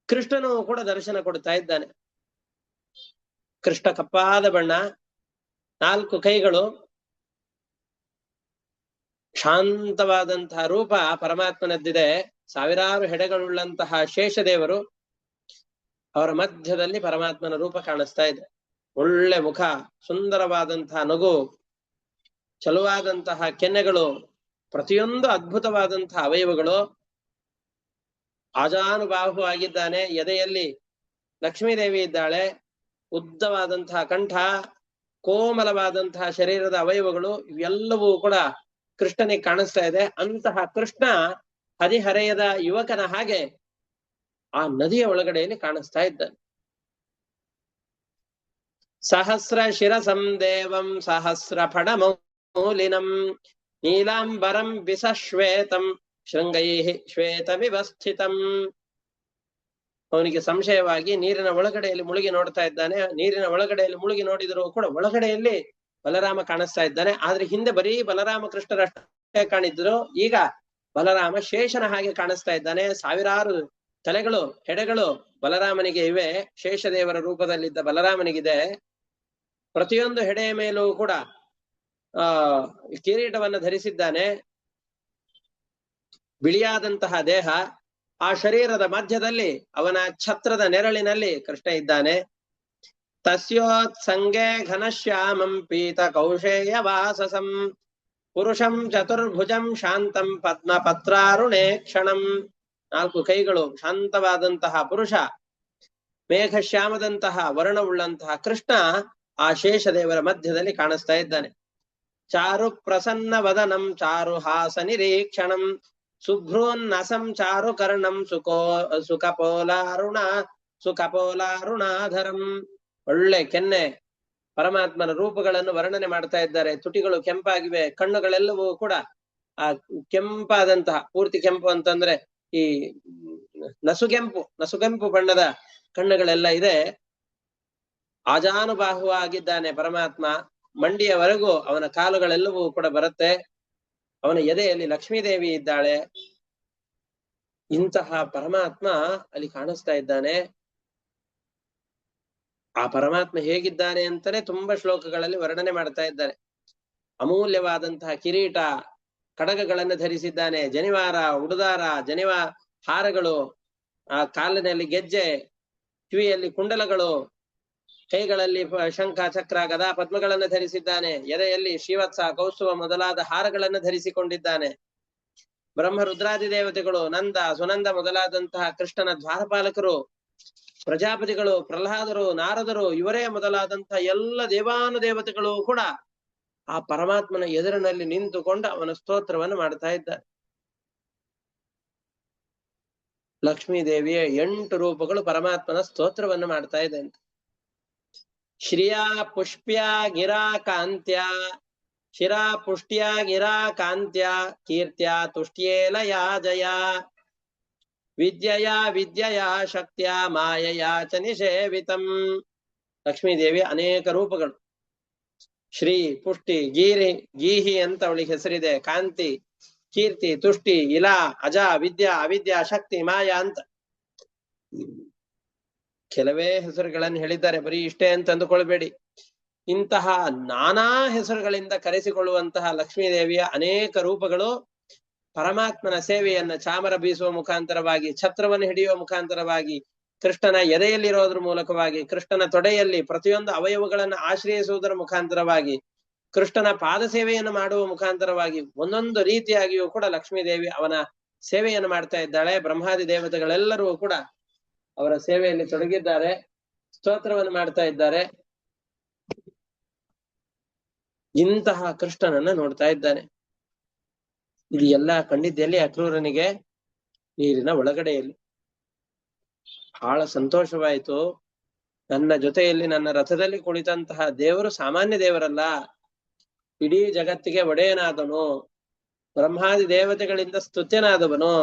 ಕೃಷ್ಣನು ಕೂಡ ದರ್ಶನ ಕೊಡ್ತಾ ಇದ್ದಾನೆ. ಕೃಷ್ಣ ಕಪ್ಪಾದ ಬಣ್ಣ, 4 ಕೈಗಳು, ಶಾಂತವಾದಂತಹ ರೂಪ ಪರಮಾತ್ಮನದ್ದಿದೆ. ಸಾವಿರಾರು ಹೆಡೆಗಳುಳ್ಳಂತಹ ಶೇಷದೇವರು, ಅವರ ಮಧ್ಯದಲ್ಲಿ ಪರಮಾತ್ಮನ ರೂಪ ಕಾಣಿಸ್ತಾ ಇದೆ. ಒಳ್ಳೆ ಮುಖ, ಸುಂದರವಾದಂತಹ ನಗು, ಚಲುವಾದಂತಹ ಕೆನ್ನೆಗಳು, ಪ್ರತಿಯೊಂದು ಅದ್ಭುತವಾದಂತಹ ಅವಯವಗಳು. ಆಜಾನುಬಾಹು ಆಗಿದ್ದಾನೆ. ಎದೆಯಲ್ಲಿ ಲಕ್ಷ್ಮೀದೇವಿ ಇದ್ದಾಳೆ. ಉದ್ದವಾದಂತಹ ಕಂಠ, ಕೋಮಲವಾದಂತಹ ಶರೀರದ ಅವಯವಗಳು, ಇವೆಲ್ಲವೂ ಕೂಡ ಕೃಷ್ಣನಿಗೆ ಕಾಣಿಸ್ತಾ ಇದೆ. ಅಂತಹ ಕೃಷ್ಣ ಹದಿಹರೆಯದ ಯುವಕನ ಹಾಗೆ ಆ ನದಿಯ ಒಳಗಡೆಯಲ್ಲಿ ಕಾಣಿಸ್ತಾ ಇದ್ದಾನೆ. ಸಹಸ್ರ ಶಿರಸಂ ದೇವಂ ಸಹಸ್ರ ಫಣಮೌಲಿನಂ ನೀಲಾಂಬರಂ ವಿಸಶ್ವೇತಂ ಶೃಂಗೈ ಶ್ವೇತವಿವಸ್ಥಿತಂ. ಅವನಿಗೆ ಸಂಶಯವಾಗಿ ನೀರಿನ ಒಳಗಡೆಯಲ್ಲಿ ಮುಳುಗಿ ನೋಡ್ತಾ ಇದ್ದಾನೆ. ನೀರಿನ ಒಳಗಡೆಯಲ್ಲಿ ಮುಳುಗಿ ನೋಡಿದರೂ ಕೂಡ ಒಳಗಡೆಯಲ್ಲಿ ಬಲರಾಮ ಕಾಣಿಸ್ತಾ ಇದ್ದಾನೆ. ಆದ್ರೆ ಹಿಂದೆ ಬರೀ ಬಲರಾಮ ಕೃಷ್ಣರಷ್ಟೇ ಕಾಣಿದ್ರು, ಈಗ ಬಲರಾಮ ಶೇಷನ ಹಾಗೆ ಕಾಣಿಸ್ತಾ ಇದ್ದಾನೆ. ಸಾವಿರಾರು ತಲೆಗಳು, ಹೆಡೆಗಳು ಬಲರಾಮನಿಗೆ ಇವೆ. ಶೇಷದೇವರ ರೂಪದಲ್ಲಿದ್ದ ಬಲರಾಮನಿಗಿದೆ. ಪ್ರತಿಯೊಂದು ಹೆಡೆಯ ಮೇಲೂ ಕೂಡ ಕಿರೀಟವನ್ನು ಧರಿಸಿದ್ದಾನೆ. ಬಿಳಿಯಾದಂತಹ ದೇಹ, ಆ ಶರೀರದ ಮಧ್ಯದಲ್ಲಿ ಅವನ ಛತ್ರದ ನೆರಳಿನಲ್ಲಿ ಕೃಷ್ಣ ಇದ್ದಾನೆ. ತಸ್ಯೋತ್ಸಂಗೆ ಘನಶ್ಯಾಮಂ ಪೀತ ಕೌಶೇಯ ವಾಸಸಂ ಪುರುಷಂ ಚತುರ್ಭುಜಂ ಶಾಂತಂ ಪದ್ಮ ಪತ್ರಾರುಣೇ ಕ್ಷಣಂ. 4 ಕೈಗಳು, ಶಾಂತವಾದಂತಹ ಪುರುಷ, ಮೇಘಶ್ಯಾಮದಂತಹ ವರ್ಣವುಳ್ಳಂತಹ ಕೃಷ್ಣ ಆ ಶೇಷದೇವರ ಮಧ್ಯದಲ್ಲಿ ಕಾಣಿಸ್ತಾ ಇದ್ದಾನೆ. ಚಾರು ಪ್ರಸನ್ನ ವದನಂ ಚಾರು ಹಾಸ ನಿರೀಕ್ಷಣಂ ಸುಭ್ರೂನ್ನಸಂ ಚಾರು ಕರ್ಣಂ ಸುಖಪೋಲಾರುಣಾಧರಂ. ಒಳ್ಳೆ ಕೆನ್ನೆ, ಪರಮಾತ್ಮನ ರೂಪಗಳನ್ನು ವರ್ಣನೆ ಮಾಡ್ತಾ ಇದ್ದಾರೆ. ತುಟಿಗಳು ಕೆಂಪಾಗಿವೆ, ಕಣ್ಣುಗಳೆಲ್ಲವೂ ಕೂಡ ಆ ಕೆಂಪಾದಂತಹ, ಪೂರ್ತಿ ಕೆಂಪು ಅಂತಂದ್ರೆ ಈ ನಸುಗೆಂಪು ಬಣ್ಣದ ಕಣ್ಣುಗಳೆಲ್ಲ ಇದೆ. ಆಜಾನುಬಾಹುವಾಗಿದ್ದಾನೆ ಪರಮಾತ್ಮ. ಮಂಡಿಯವರೆಗೂ ಅವನ ಕಾಲುಗಳೆಲ್ಲವೂ ಕೂಡ ಬರುತ್ತೆ. ಅವನ ಎದೆಯಲ್ಲಿ ಲಕ್ಷ್ಮೀದೇವಿ ಇದ್ದಾಳೆ. ಇಂತಹ ಪರಮಾತ್ಮ ಅಲ್ಲಿ ಕಾಣಿಸ್ತಾ ಇದ್ದಾನೆ. ಆ ಪರಮಾತ್ಮ ಹೇಗಿದ್ದಾನೆ ಅಂತಾನೆ ತುಂಬಾ ಶ್ಲೋಕಗಳಲ್ಲಿ ವರ್ಣನೆ ಮಾಡ್ತಾ ಇದ್ದಾರೆ. ಅಮೂಲ್ಯವಾದಂತಹ ಕಿರೀಟ, ಕಡಗಗಳನ್ನು ಧರಿಸಿದ್ದಾನೆ. ಜನಿವಾರ, ಉಡುದಾರ, ಜನಿವ ಹಾರಗಳು, ಆ ಕಾಲಿನಲ್ಲಿ ಗೆಜ್ಜೆ, ಕಿವಿಯಲ್ಲಿ ಕುಂಡಲಗಳು, ಕೈಗಳಲ್ಲಿ ಶಂಖ, ಚಕ್ರ, ಗದಾ, ಪದ್ಮಗಳನ್ನು ಧರಿಸಿದ್ದಾನೆ. ಎದೆಯಲ್ಲಿ ಶ್ರೀವತ್ಸ, ಕೌಸ್ತುವ ಮೊದಲಾದ ಹಾರಗಳನ್ನು ಧರಿಸಿಕೊಂಡಿದ್ದಾನೆ. ಬ್ರಹ್ಮ ರುದ್ರಾದಿ ದೇವತೆಗಳು, ನಂದ, ಸುನಂದ ಮೊದಲಾದಂತಹ ಕೃಷ್ಣನ ದ್ವಾರಪಾಲಕರು, ಪ್ರಜಾಪತಿಗಳು, ಪ್ರಹ್ಲಾದರು, ನಾರದರು, ಇವರೇ ಮೊದಲಾದಂತಹ ಎಲ್ಲ ದೇವಾನುದೇವತೆಗಳು ಕೂಡ ಆ ಪರಮಾತ್ಮನ ಎದುರಿನಲ್ಲಿ ನಿಂತುಕೊಂಡು ಅವನ ಸ್ತೋತ್ರವನ್ನು ಮಾಡ್ತಾ ಇದ್ದಾರೆ. ಲಕ್ಷ್ಮೀ ದೇವಿಯ 8 ರೂಪಗಳು ಪರಮಾತ್ಮನ ಸ್ತೋತ್ರವನ್ನು ಮಾಡ್ತಾ ಇದೆ ಅಂತ. ಶ್ರಿಯಾ ಪುಷ್ಪ್ಯ ಗಿರಾ ಕಾಂತ್ಯ, ಶಿರಾ ಪುಷ್ಟ್ಯ ಗಿರಾ ಕಾಂತ್ಯ, ಕೀರ್ತ್ಯ ತುಷ್ಟ್ಯೇಲ ಯಾಜಯ, ವಿದ್ಯೆಯ ವಿದ್ಯೆಯ ಶಕ್ತಿಯ ಮಾಯೆಯ ಚ ನಿಷೇವಿತಂ. ಲಕ್ಷ್ಮೀ ದೇವಿಯ ಅನೇಕ ರೂಪಗಳು. ಶ್ರೀ, ಪುಷ್ಟಿ, ಗೀಹಿ ಅಂತ ಅವಳಿಗೆ ಹೆಸರಿದೆ, ಕಾಂತಿ, ಕೀರ್ತಿ, ತುಷ್ಟಿ, ಇಲಾ, ಅಜ, ವಿದ್ಯಾ, ಅವಿದ್ಯಾ, ಶಕ್ತಿ, ಮಾಯಾ ಅಂತ ಕೆಲವೇ ಹೆಸರುಗಳನ್ನು ಹೇಳಿದ್ದಾರೆ. ಬರೀ ಇಷ್ಟೇ ಅಂತ ಅಂದುಕೊಳ್ಬೇಡಿ. ಇಂತಹ ನಾನಾ ಹೆಸರುಗಳಿಂದ ಕರೆಸಿಕೊಳ್ಳುವಂತಹ ಲಕ್ಷ್ಮೀ ದೇವಿಯ ಅನೇಕ ರೂಪಗಳು ಪರಮಾತ್ಮನ ಸೇವೆಯನ್ನ ಚಾಮರ ಬೀಸುವ ಮುಖಾಂತರವಾಗಿ, ಛತ್ರವನ್ನು ಹಿಡಿಯುವ ಮುಖಾಂತರವಾಗಿ, ಕೃಷ್ಣನ ಎದೆಯಲ್ಲಿರೋದ್ರ ಮೂಲಕವಾಗಿ, ಕೃಷ್ಣನ ತೊಡೆಯಲ್ಲಿ ಪ್ರತಿಯೊಂದು ಅವಯವಗಳನ್ನು ಆಶ್ರಯಿಸುವುದರ ಮುಖಾಂತರವಾಗಿ, ಕೃಷ್ಣನ ಪಾದ ಸೇವೆಯನ್ನು ಮಾಡುವ ಮುಖಾಂತರವಾಗಿ ಒಂದೊಂದು ರೀತಿಯಾಗಿಯೂ ಕೂಡ ಲಕ್ಷ್ಮೀ ದೇವಿ ಅವನ ಸೇವೆಯನ್ನು ಮಾಡ್ತಾ ಇದ್ದಾಳೆ. ಬ್ರಹ್ಮಾದಿ ದೇವತೆಗಳೆಲ್ಲರೂ ಕೂಡ ಅವರ ಸೇವೆಯಲ್ಲಿ ತೊಡಗಿದ್ದಾರೆ, ಸ್ತೋತ್ರವನ್ನು ಮಾಡ್ತಾ ಇದ್ದಾರೆ. ಇಂತಹ ಕೃಷ್ಣನನ್ನ ನೋಡ್ತಾ ಇದ್ದಾನೆ. ಇದು ಎಲ್ಲ ಕಂಡಿದ್ದೆಲ್ಲಿ? ಅಕ್ರೂರನಿಗೆ ನೀರಿನ ಒಳಗಡೆಯಲ್ಲಿ. ಬಹಳ ಸಂತೋಷವಾಯಿತು. ನನ್ನ ಜೊತೆಯಲ್ಲಿ ನನ್ನ ರಥದಲ್ಲಿ ಕುಳಿತಂತಹ ದೇವರು ಸಾಮಾನ್ಯ ದೇವರಲ್ಲ, ಇಡೀ ಜಗತ್ತಿಗೆ ಒಡೆಯನಾದನು, ಬ್ರಹ್ಮಾದಿ ದೇವತೆಗಳಿಂದ ಸ್ತುತ್ಯನಾದವನು.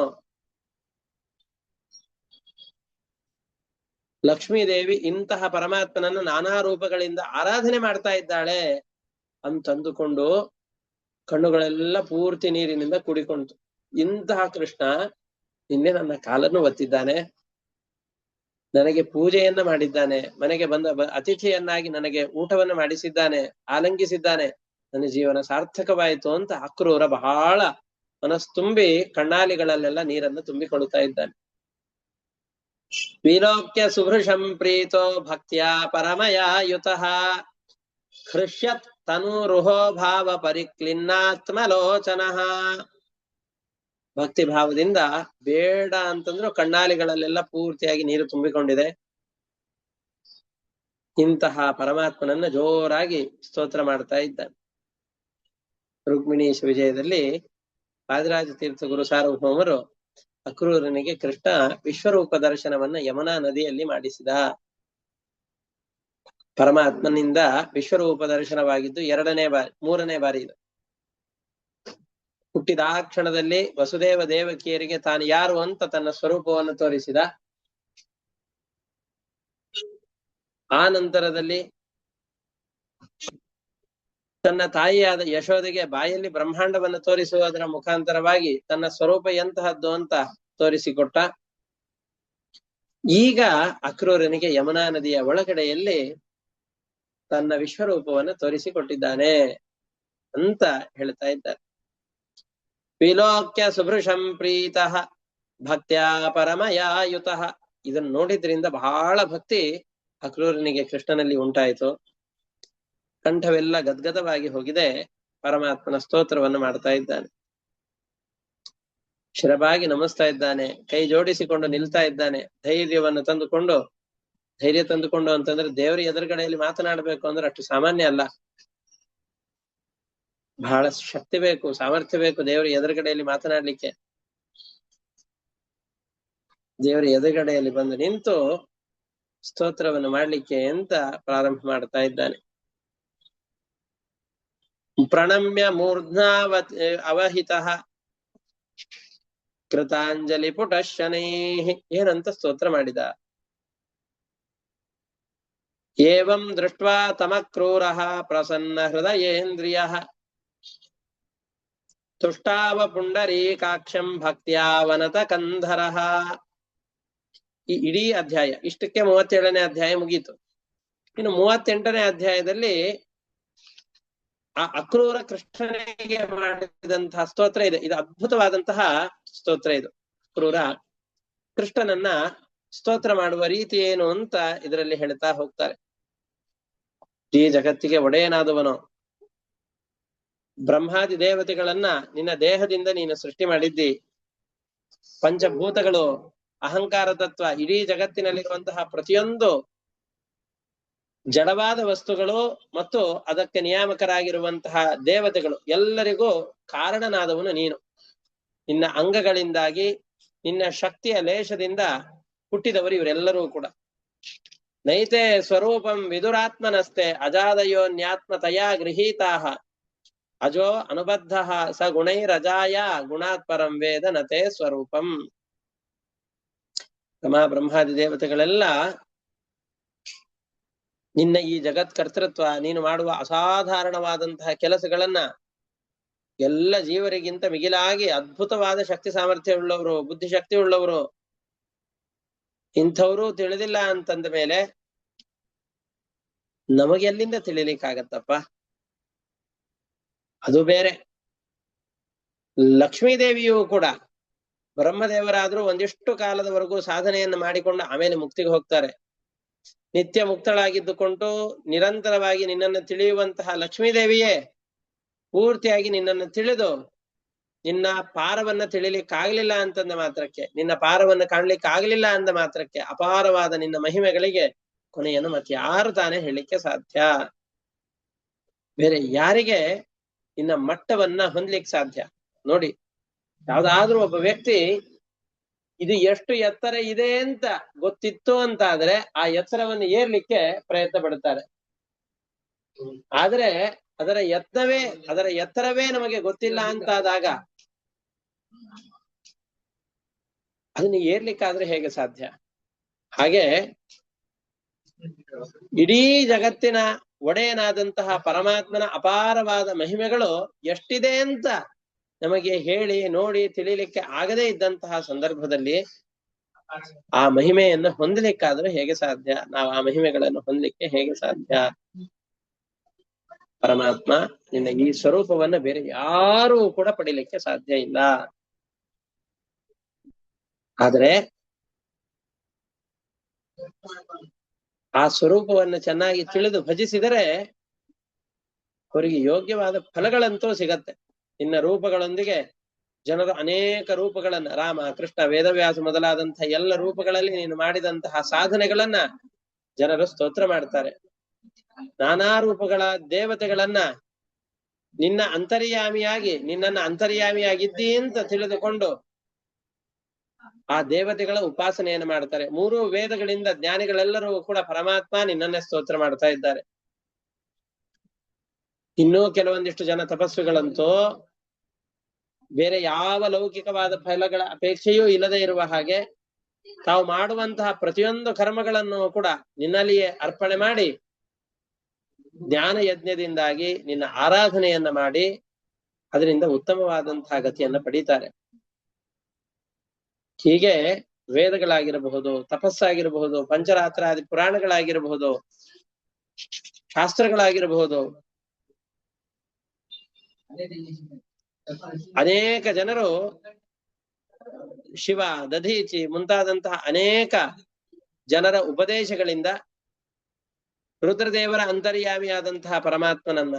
ಲಕ್ಷ್ಮೀ ದೇವಿ ಇಂತಹ ಪರಮಾತ್ಮನನ್ನು ನಾನಾ ರೂಪಗಳಿಂದ ಆರಾಧನೆ ಮಾಡ್ತಾ ಇದ್ದಾಳೆ ಅಂತಂದುಕೊಂಡು ಕಣ್ಣುಗಳೆಲ್ಲ ಪೂರ್ತಿ ನೀರಿನಿಂದ ಕೂಡಿಕೊಂಡಿತು. ಇಂತಹ ಕೃಷ್ಣ ನಿನ್ನೆ ನನ್ನ ಕಾಲನ್ನು ಒತ್ತಿದ್ದಾನೆ, ನನಗೆ ಪೂಜೆಯನ್ನ ಮಾಡಿದ್ದಾನೆ, ಮನೆಗೆ ಬಂದ ಅತಿಥಿಯನ್ನಾಗಿ ನನಗೆ ಊಟವನ್ನು ಮಾಡಿಸಿದ್ದಾನೆ, ಆಲಂಗಿಸಿದ್ದಾನೆ, ನನ್ನ ಜೀವನ ಸಾರ್ಥಕವಾಯಿತು ಅಂತ ಅಕ್ರೂರ ಬಹಳ ಮನಸ್ತುಂಬಿ ಕಣ್ಣಾಲಿಗಳಲ್ಲೆಲ್ಲ ನೀರನ್ನು ತುಂಬಿಕೊಳ್ಳುತ್ತಾ ಇದ್ದಾನೆ. ವಿಲೋಕ್ಯ ಸುಭೃಶಂ ಪ್ರೀತೋ ಭಕ್ತ್ಯಾ ಪರಮಯಾ ಯುತಃ, ಹೃಷ್ಯತ್ ತನುರುಹೋ ಭಾವ ಪರಿಕ್ಲಿನ್ನಾತ್ಮಲೋಚನಃ. ಭಕ್ತಿ ಭಾವದಿಂದ ಬೇಡ ಅಂತಂದ್ರು ಕಣ್ಣಾಲಿಗಳಲ್ಲೆಲ್ಲ ಪೂರ್ತಿಯಾಗಿ ನೀರು ತುಂಬಿಕೊಂಡಿದೆ. ಇಂತಹ ಪರಮಾತ್ಮನನ್ನ ಜೋರಾಗಿ ಸ್ತೋತ್ರ ಮಾಡ್ತಾ ಇದ್ದಾನೆ. ರುಕ್ಮಿಣೀಶ ವಿಜಯದಲ್ಲಿ ವಾದಿರಾಜ ತೀರ್ಥ ಗುರು ಸಾರ್ವಭೌಮರು ಅಕ್ರೂರನಿಗೆ ಕೃಷ್ಣ ವಿಶ್ವರೂಪ ದರ್ಶನವನ್ನ ಯಮುನಾ ನದಿಯಲ್ಲಿ ಮಾಡಿಸಿದ. ಪರಮಾತ್ಮನಿಂದ ವಿಶ್ವರೂಪ ದರ್ಶನವಾಗಿದ್ದು 2ನೇ ಬಾರಿ, 3ನೇ ಬಾರಿ ಇದು. ಹುಟ್ಟಿದ ಆ ಕ್ಷಣದಲ್ಲಿ ವಸುದೇವ ದೇವಕಿಯರಿಗೆ ತಾನು ಯಾರು ಅಂತ ತನ್ನ ಸ್ವರೂಪವನ್ನು ತೋರಿಸಿದ. ಆ ನಂತರದಲ್ಲಿ ತನ್ನ ತಾಯಿಯಾದ ಯಶೋದೆಗೆ ಬಾಯಲ್ಲಿ ಬ್ರಹ್ಮಾಂಡವನ್ನು ತೋರಿಸುವುದರ ಮುಖಾಂತರವಾಗಿ ತನ್ನ ಸ್ವರೂಪ ಎಂತಹದ್ದು ಅಂತ ತೋರಿಸಿಕೊಟ್ಟ. ಈಗ ಅಕ್ರೂರನಿಗೆ ಯಮುನಾ ನದಿಯ ಒಳಗಡೆಯಲ್ಲಿ ತನ್ನ ವಿಶ್ವರೂಪವನ್ನು ತೋರಿಸಿಕೊಟ್ಟಿದ್ದಾನೆ ಅಂತ ಹೇಳ್ತಾ ಇದ್ದಾರೆ. ವಿಲೋಕ್ಯ ಸುಭೃಶಂ ಪ್ರೀತಃ ಭಕ್ತ್ಯಾ ಪರಮಯಾಯುತಃ. ಇದನ್ನು ನೋಡಿದ್ರಿಂದ ಬಹಳ ಭಕ್ತಿ ಅಕ್ರೂರನಿಗೆ ಕೃಷ್ಣನಲ್ಲಿ ಉಂಟಾಯಿತು. ಕಂಠವೆಲ್ಲ ಗದ್ಗದವಾಗಿ ಹೋಗಿದೆ. ಪರಮಾತ್ಮನ ಸ್ತೋತ್ರವನ್ನು ಮಾಡ್ತಾ ಇದ್ದಾನೆ. ಶಿರಬಾಗಿ ನಮಿಸ್ತಾ ಇದ್ದಾನೆ, ಕೈ ಜೋಡಿಸಿಕೊಂಡು ನಿಲ್ತಾ ಇದ್ದಾನೆ. ಧೈರ್ಯ ತಂದುಕೊಂಡು ಅಂತಂದ್ರೆ ದೇವರ ಎದುರುಗಡೆಯಲ್ಲಿ ಮಾತನಾಡಬೇಕು ಅಂದ್ರೆ ಅಷ್ಟು ಸಾಮಾನ್ಯ ಅಲ್ಲ. ಬಹಳ ಶಕ್ತಿ ಬೇಕು, ಸಾಮರ್ಥ್ಯ ಬೇಕು ದೇವರ ಎದುರುಗಡೆಯಲ್ಲಿ ಮಾತನಾಡ್ಲಿಕ್ಕೆ. ದೇವರ ಎದುರುಗಡೆಯಲ್ಲಿ ಬಂದು ನಿಂತು ಸ್ತೋತ್ರವನ್ನು ಮಾಡ್ಲಿಕ್ಕೆ ಅಂತ ಪ್ರಾರಂಭ ಮಾಡ್ತಾ ಇದ್ದಾನೆ. ಪ್ರಣಮ್ಯ ಮೂರ್ಧ್ನಾವತ್ ಅವಹಿತಃ ಕೃತಾಂಜಲಿ ಪುಟಶನೈಃ. ಏನಂತ ಸ್ತೋತ್ರ ಮಾಡಿದ? ಏವಂ ದೃಷ್ಟ್ವಾ ತಮಕ್ರೂರಃ ಪ್ರಸನ್ನ ಹೃದಯೇಂದ್ರಿಯಃ ತುಷ್ಟಾವ ಪುಂಡರೀಕಾಕ್ಷಂ ಭಕ್ತ್ಯಾ ವನತ ಕಂಧರಃ. ಈ ಇಡೀ ಅಧ್ಯಾಯ ಇಷ್ಟಕ್ಕೆ 37ನೇ ಅಧ್ಯಾಯ ಮುಗೀತು. ಇನ್ನು 38ನೇ ಅಧ್ಯಾಯದಲ್ಲಿ ಆ ಅಕ್ರೂರ ಕೃಷ್ಣನಿಗೆ ಮಾಡಿದಂತಹ ಸ್ತೋತ್ರ ಇದೆ. ಇದು ಅದ್ಭುತವಾದಂತಹ ಸ್ತೋತ್ರ. ಇದು ಅಕ್ರೂರ ಕೃಷ್ಣನನ್ನ ಸ್ತೋತ್ರ ಮಾಡುವ ರೀತಿ ಏನು ಅಂತ ಇದರಲ್ಲಿ ಹೇಳ್ತಾ ಹೋಗ್ತಾರೆ. ಈ ಜಗತ್ತಿಗೆ ಒಡೆಯನಾದವನು, ಬ್ರಹ್ಮಾದಿ ದೇವತೆಗಳನ್ನ ನಿನ್ನ ದೇಹದಿಂದ ನೀನು ಸೃಷ್ಟಿ ಮಾಡಿದ್ದಿ. ಪಂಚಭೂತಗಳು, ಅಹಂಕಾರ ತತ್ವ, ಇಡೀ ಜಗತ್ತಿನಲ್ಲಿರುವಂತಹ ಪ್ರತಿಯೊಂದು ಜಡವಾದ ವಸ್ತುಗಳು ಮತ್ತು ಅದಕ್ಕೆ ನಿಯಾಮಕರಾಗಿರುವಂತಹ ದೇವತೆಗಳು ಎಲ್ಲರಿಗೂ ಕಾರಣನಾದವನು ನೀನು. ನಿನ್ನ ಅಂಗಗಳಿಂದಾಗಿ ನಿನ್ನ ಶಕ್ತಿಯ ಲೇಷದಿಂದ ಹುಟ್ಟಿದವರು ಇವರೆಲ್ಲರೂ ಕೂಡ. ನೈತೆ ಸ್ವರೂಪಂ ವಿದುರಾತ್ಮನಸ್ತೆ ಅಜಾದಯೋನ್ಯಾತ್ಮತಯಾ ಗೃಹೀತಾಹ ಅಜೋ ಅನುಬದ್ಧ ಸ ಗುಣೈರಜಾಯ ಗುಣಾತ್ ಪರಂ ವೇದ ನತೆ ಸ್ವರೂಪಂ. ಬ್ರಹ್ಮಾದಿ ದೇವತೆಗಳೆಲ್ಲ ನಿನ್ನ ಈ ಜಗತ್ ಕರ್ತೃತ್ವ, ನೀನು ಮಾಡುವ ಅಸಾಧಾರಣವಾದಂತಹ ಕೆಲಸಗಳನ್ನ ಎಲ್ಲ ಜೀವರಿಗಿಂತ ಮಿಗಿಲಾಗಿ ಅದ್ಭುತವಾದ ಶಕ್ತಿ ಸಾಮರ್ಥ್ಯ ಉಳ್ಳವರು, ಬುದ್ಧಿಶಕ್ತಿ ಉಳ್ಳವರು, ಇಂಥವರು ತಿಳಿದಿಲ್ಲ ಅಂತಂದ ಮೇಲೆ ನಮಗೆಲ್ಲಿಂದ ತಿಳಿಲಿಕ್ಕಾಗತ್ತಪ್ಪ? ಅದು ಬೇರೆ. ಲಕ್ಷ್ಮೀದೇವಿಯೂ ಕೂಡ ಬ್ರಹ್ಮದೇವರಾದ್ರೂ ಒಂದಿಷ್ಟು ಕಾಲದವರೆಗೂ ಸಾಧನೆಯನ್ನು ಮಾಡಿಕೊಂಡು ಆಮೇಲೆ ಮುಕ್ತಿಗೆ ಹೋಗ್ತಾರೆ. ನಿತ್ಯ ಮುಕ್ತಳಾಗಿದ್ದುಕೊಂಡು ನಿರಂತರವಾಗಿ ನಿನ್ನನ್ನು ತಿಳಿಯುವಂತಹ ಲಕ್ಷ್ಮೀದೇವಿಯೇ ಪೂರ್ತಿಯಾಗಿ ನಿನ್ನನ್ನು ತಿಳಿದು ನಿನ್ನ ಪಾರವನ್ನ ತಿಳಿಲಿಕ್ಕಾಗ್ಲಿಲ್ಲ ಅಂತಂದ ಮಾತ್ರಕ್ಕೆ, ನಿನ್ನ ಪಾರವನ್ನು ಕಾಣ್ಲಿಕ್ಕಾಗ್ಲಿಲ್ಲ ಅಂದ ಮಾತ್ರಕ್ಕೆ ಅಪಾರವಾದ ನಿನ್ನ ಮಹಿಮೆಗಳಿಗೆ ಕೊನೆಯನ್ನು ಮತ್ತೆ ಯಾರು ತಾನೇ ಹೇಳಲಿಕ್ಕೆ ಸಾಧ್ಯ? ಬೇರೆ ಯಾರಿಗೆ ನಿನ್ನ ಮಟ್ಟವನ್ನ ಹೊಂದ್ಲಿಕ್ಕೆ ಸಾಧ್ಯ? ನೋಡಿ, ಯಾವ್ದಾದ್ರೂ ಒಬ್ಬ ವ್ಯಕ್ತಿ ಇದು ಎಷ್ಟು ಎತ್ತರ ಇದೆ ಅಂತ ಗೊತ್ತಿತ್ತು ಅಂತಾದ್ರೆ ಆ ಎತ್ತರವನ್ನು ಏರ್ಲಿಕ್ಕೆ ಪ್ರಯತ್ನ ಪಡುತ್ತಾರೆ. ಆದ್ರೆ ಅದರ ಎತ್ತರವೇ ನಮಗೆ ಗೊತ್ತಿಲ್ಲ ಅಂತಾದಾಗ ಅದನ್ನ ಏರ್ಲಿಕ್ಕಾದ್ರೆ ಹೇಗೆ ಸಾಧ್ಯ? ಹಾಗೆ ಇಡೀ ಜಗತ್ತಿನ ಒಡೆಯನಾದಂತಹ ಪರಮಾತ್ಮನ ಅಪಾರವಾದ ಮಹಿಮೆಗಳು ಎಷ್ಟಿದೆ ಅಂತ ನಮಗೆ ಹೇಳಿ ನೋಡಿ ತಿಳಿಲಿಕ್ಕೆ ಆಗದೇ ಇದ್ದಂತಹ ಸಂದರ್ಭದಲ್ಲಿ ಆ ಮಹಿಮೆಯನ್ನು ಹೊಂದಲಿಕ್ಕಾದ್ರೆ ಹೇಗೆ ಸಾಧ್ಯ? ನಾವು ಆ ಮಹಿಮೆಗಳನ್ನು ಹೊಂದಲಿಕ್ಕೆ ಹೇಗೆ ಸಾಧ್ಯ? ಪರಮಾತ್ಮ ನಿನ್ನ ಈ ಸ್ವರೂಪವನ್ನ ಬೇರೆ ಯಾರೂ ಕೂಡ ಪಡಿಲಿಕ್ಕೆ ಸಾಧ್ಯ ಇಲ್ಲ. ಆದ್ರೆ ಆ ಸ್ವರೂಪವನ್ನು ಚೆನ್ನಾಗಿ ತಿಳಿದು ಭಜಿಸಿದರೆ ಅವರಿಗೆ ಯೋಗ್ಯವಾದ ಫಲಗಳಂತೂ ಸಿಗತ್ತೆ. ನಿನ್ನ ರೂಪಗಳೊಂದಿಗೆ ಜನರು ಅನೇಕ ರೂಪಗಳನ್ನ, ರಾಮ, ಕೃಷ್ಣ, ವೇದವ್ಯಾಸ ಮೊದಲಾದಂತಹ ಎಲ್ಲ ರೂಪಗಳಲ್ಲಿ ನೀನು ಮಾಡಿದಂತಹ ಸಾಧನೆಗಳನ್ನ ಜನರು ಸ್ತೋತ್ರ ಮಾಡ್ತಾರೆ. ನಾನಾ ರೂಪಗಳ ದೇವತೆಗಳನ್ನ ನಿನ್ನ ಅಂತರ್ಯಾಮಿಯಾಗಿ, ನಿನ್ನನ್ನ ಅಂತರ್ಯಾಮಿಯಾಗಿದ್ದೀ ಅಂತ ತಿಳಿದುಕೊಂಡು ಆ ದೇವತೆಗಳ ಉಪಾಸನೆಯನ್ನು ಮಾಡ್ತಾರೆ. 3 ವೇದಗಳಿಂದ ಜ್ಞಾನಿಗಳೆಲ್ಲರೂ ಕೂಡ ಪರಮಾತ್ಮ ನಿನ್ನನ್ನೇ ಸ್ತೋತ್ರ ಮಾಡ್ತಾ ಇದ್ದಾರೆ. ಇನ್ನೂ ಕೆಲವೊಂದಿಷ್ಟು ಜನ ತಪಸ್ವಿಗಳಂತೂ ಬೇರೆ ಯಾವ ಲೌಕಿಕವಾದ ಫಲಗಳ ಅಪೇಕ್ಷೆಯೂ ಇಲ್ಲದೆ ಇರುವ ಹಾಗೆ ತಾವು ಮಾಡುವಂತಹ ಪ್ರತಿಯೊಂದು ಕರ್ಮಗಳನ್ನು ಕೂಡ ನಿನ್ನಲ್ಲಿಯೇ ಅರ್ಪಣೆ ಮಾಡಿ ಜ್ಞಾನ ಯಜ್ಞದಿಂದಾಗಿ ನಿನ್ನ ಆರಾಧನೆಯನ್ನ ಮಾಡಿ ಅದರಿಂದ ಉತ್ತಮವಾದಂತಹ ಗತಿಯನ್ನ ಪಡೀತಾರೆ. ಹೀಗೆ ವೇದಗಳಾಗಿರಬಹುದು, ತಪಸ್ಸಾಗಿರಬಹುದು, ಪಂಚರಾತ್ರಾದಿ ಪುರಾಣಗಳಾಗಿರಬಹುದು, ಶಾಸ್ತ್ರಗಳಾಗಿರಬಹುದು, ಅನೇಕ ಜನರು ಶಿವ, ದಧೀಚಿ ಮುಂತಾದಂತಹ ಅನೇಕ ಜನರ ಉಪದೇಶಗಳಿಂದ ರುದ್ರದೇವರ ಅಂತರ್ಯಾಮಿಯಾದಂತಹ ಪರಮಾತ್ಮನನ್ನ,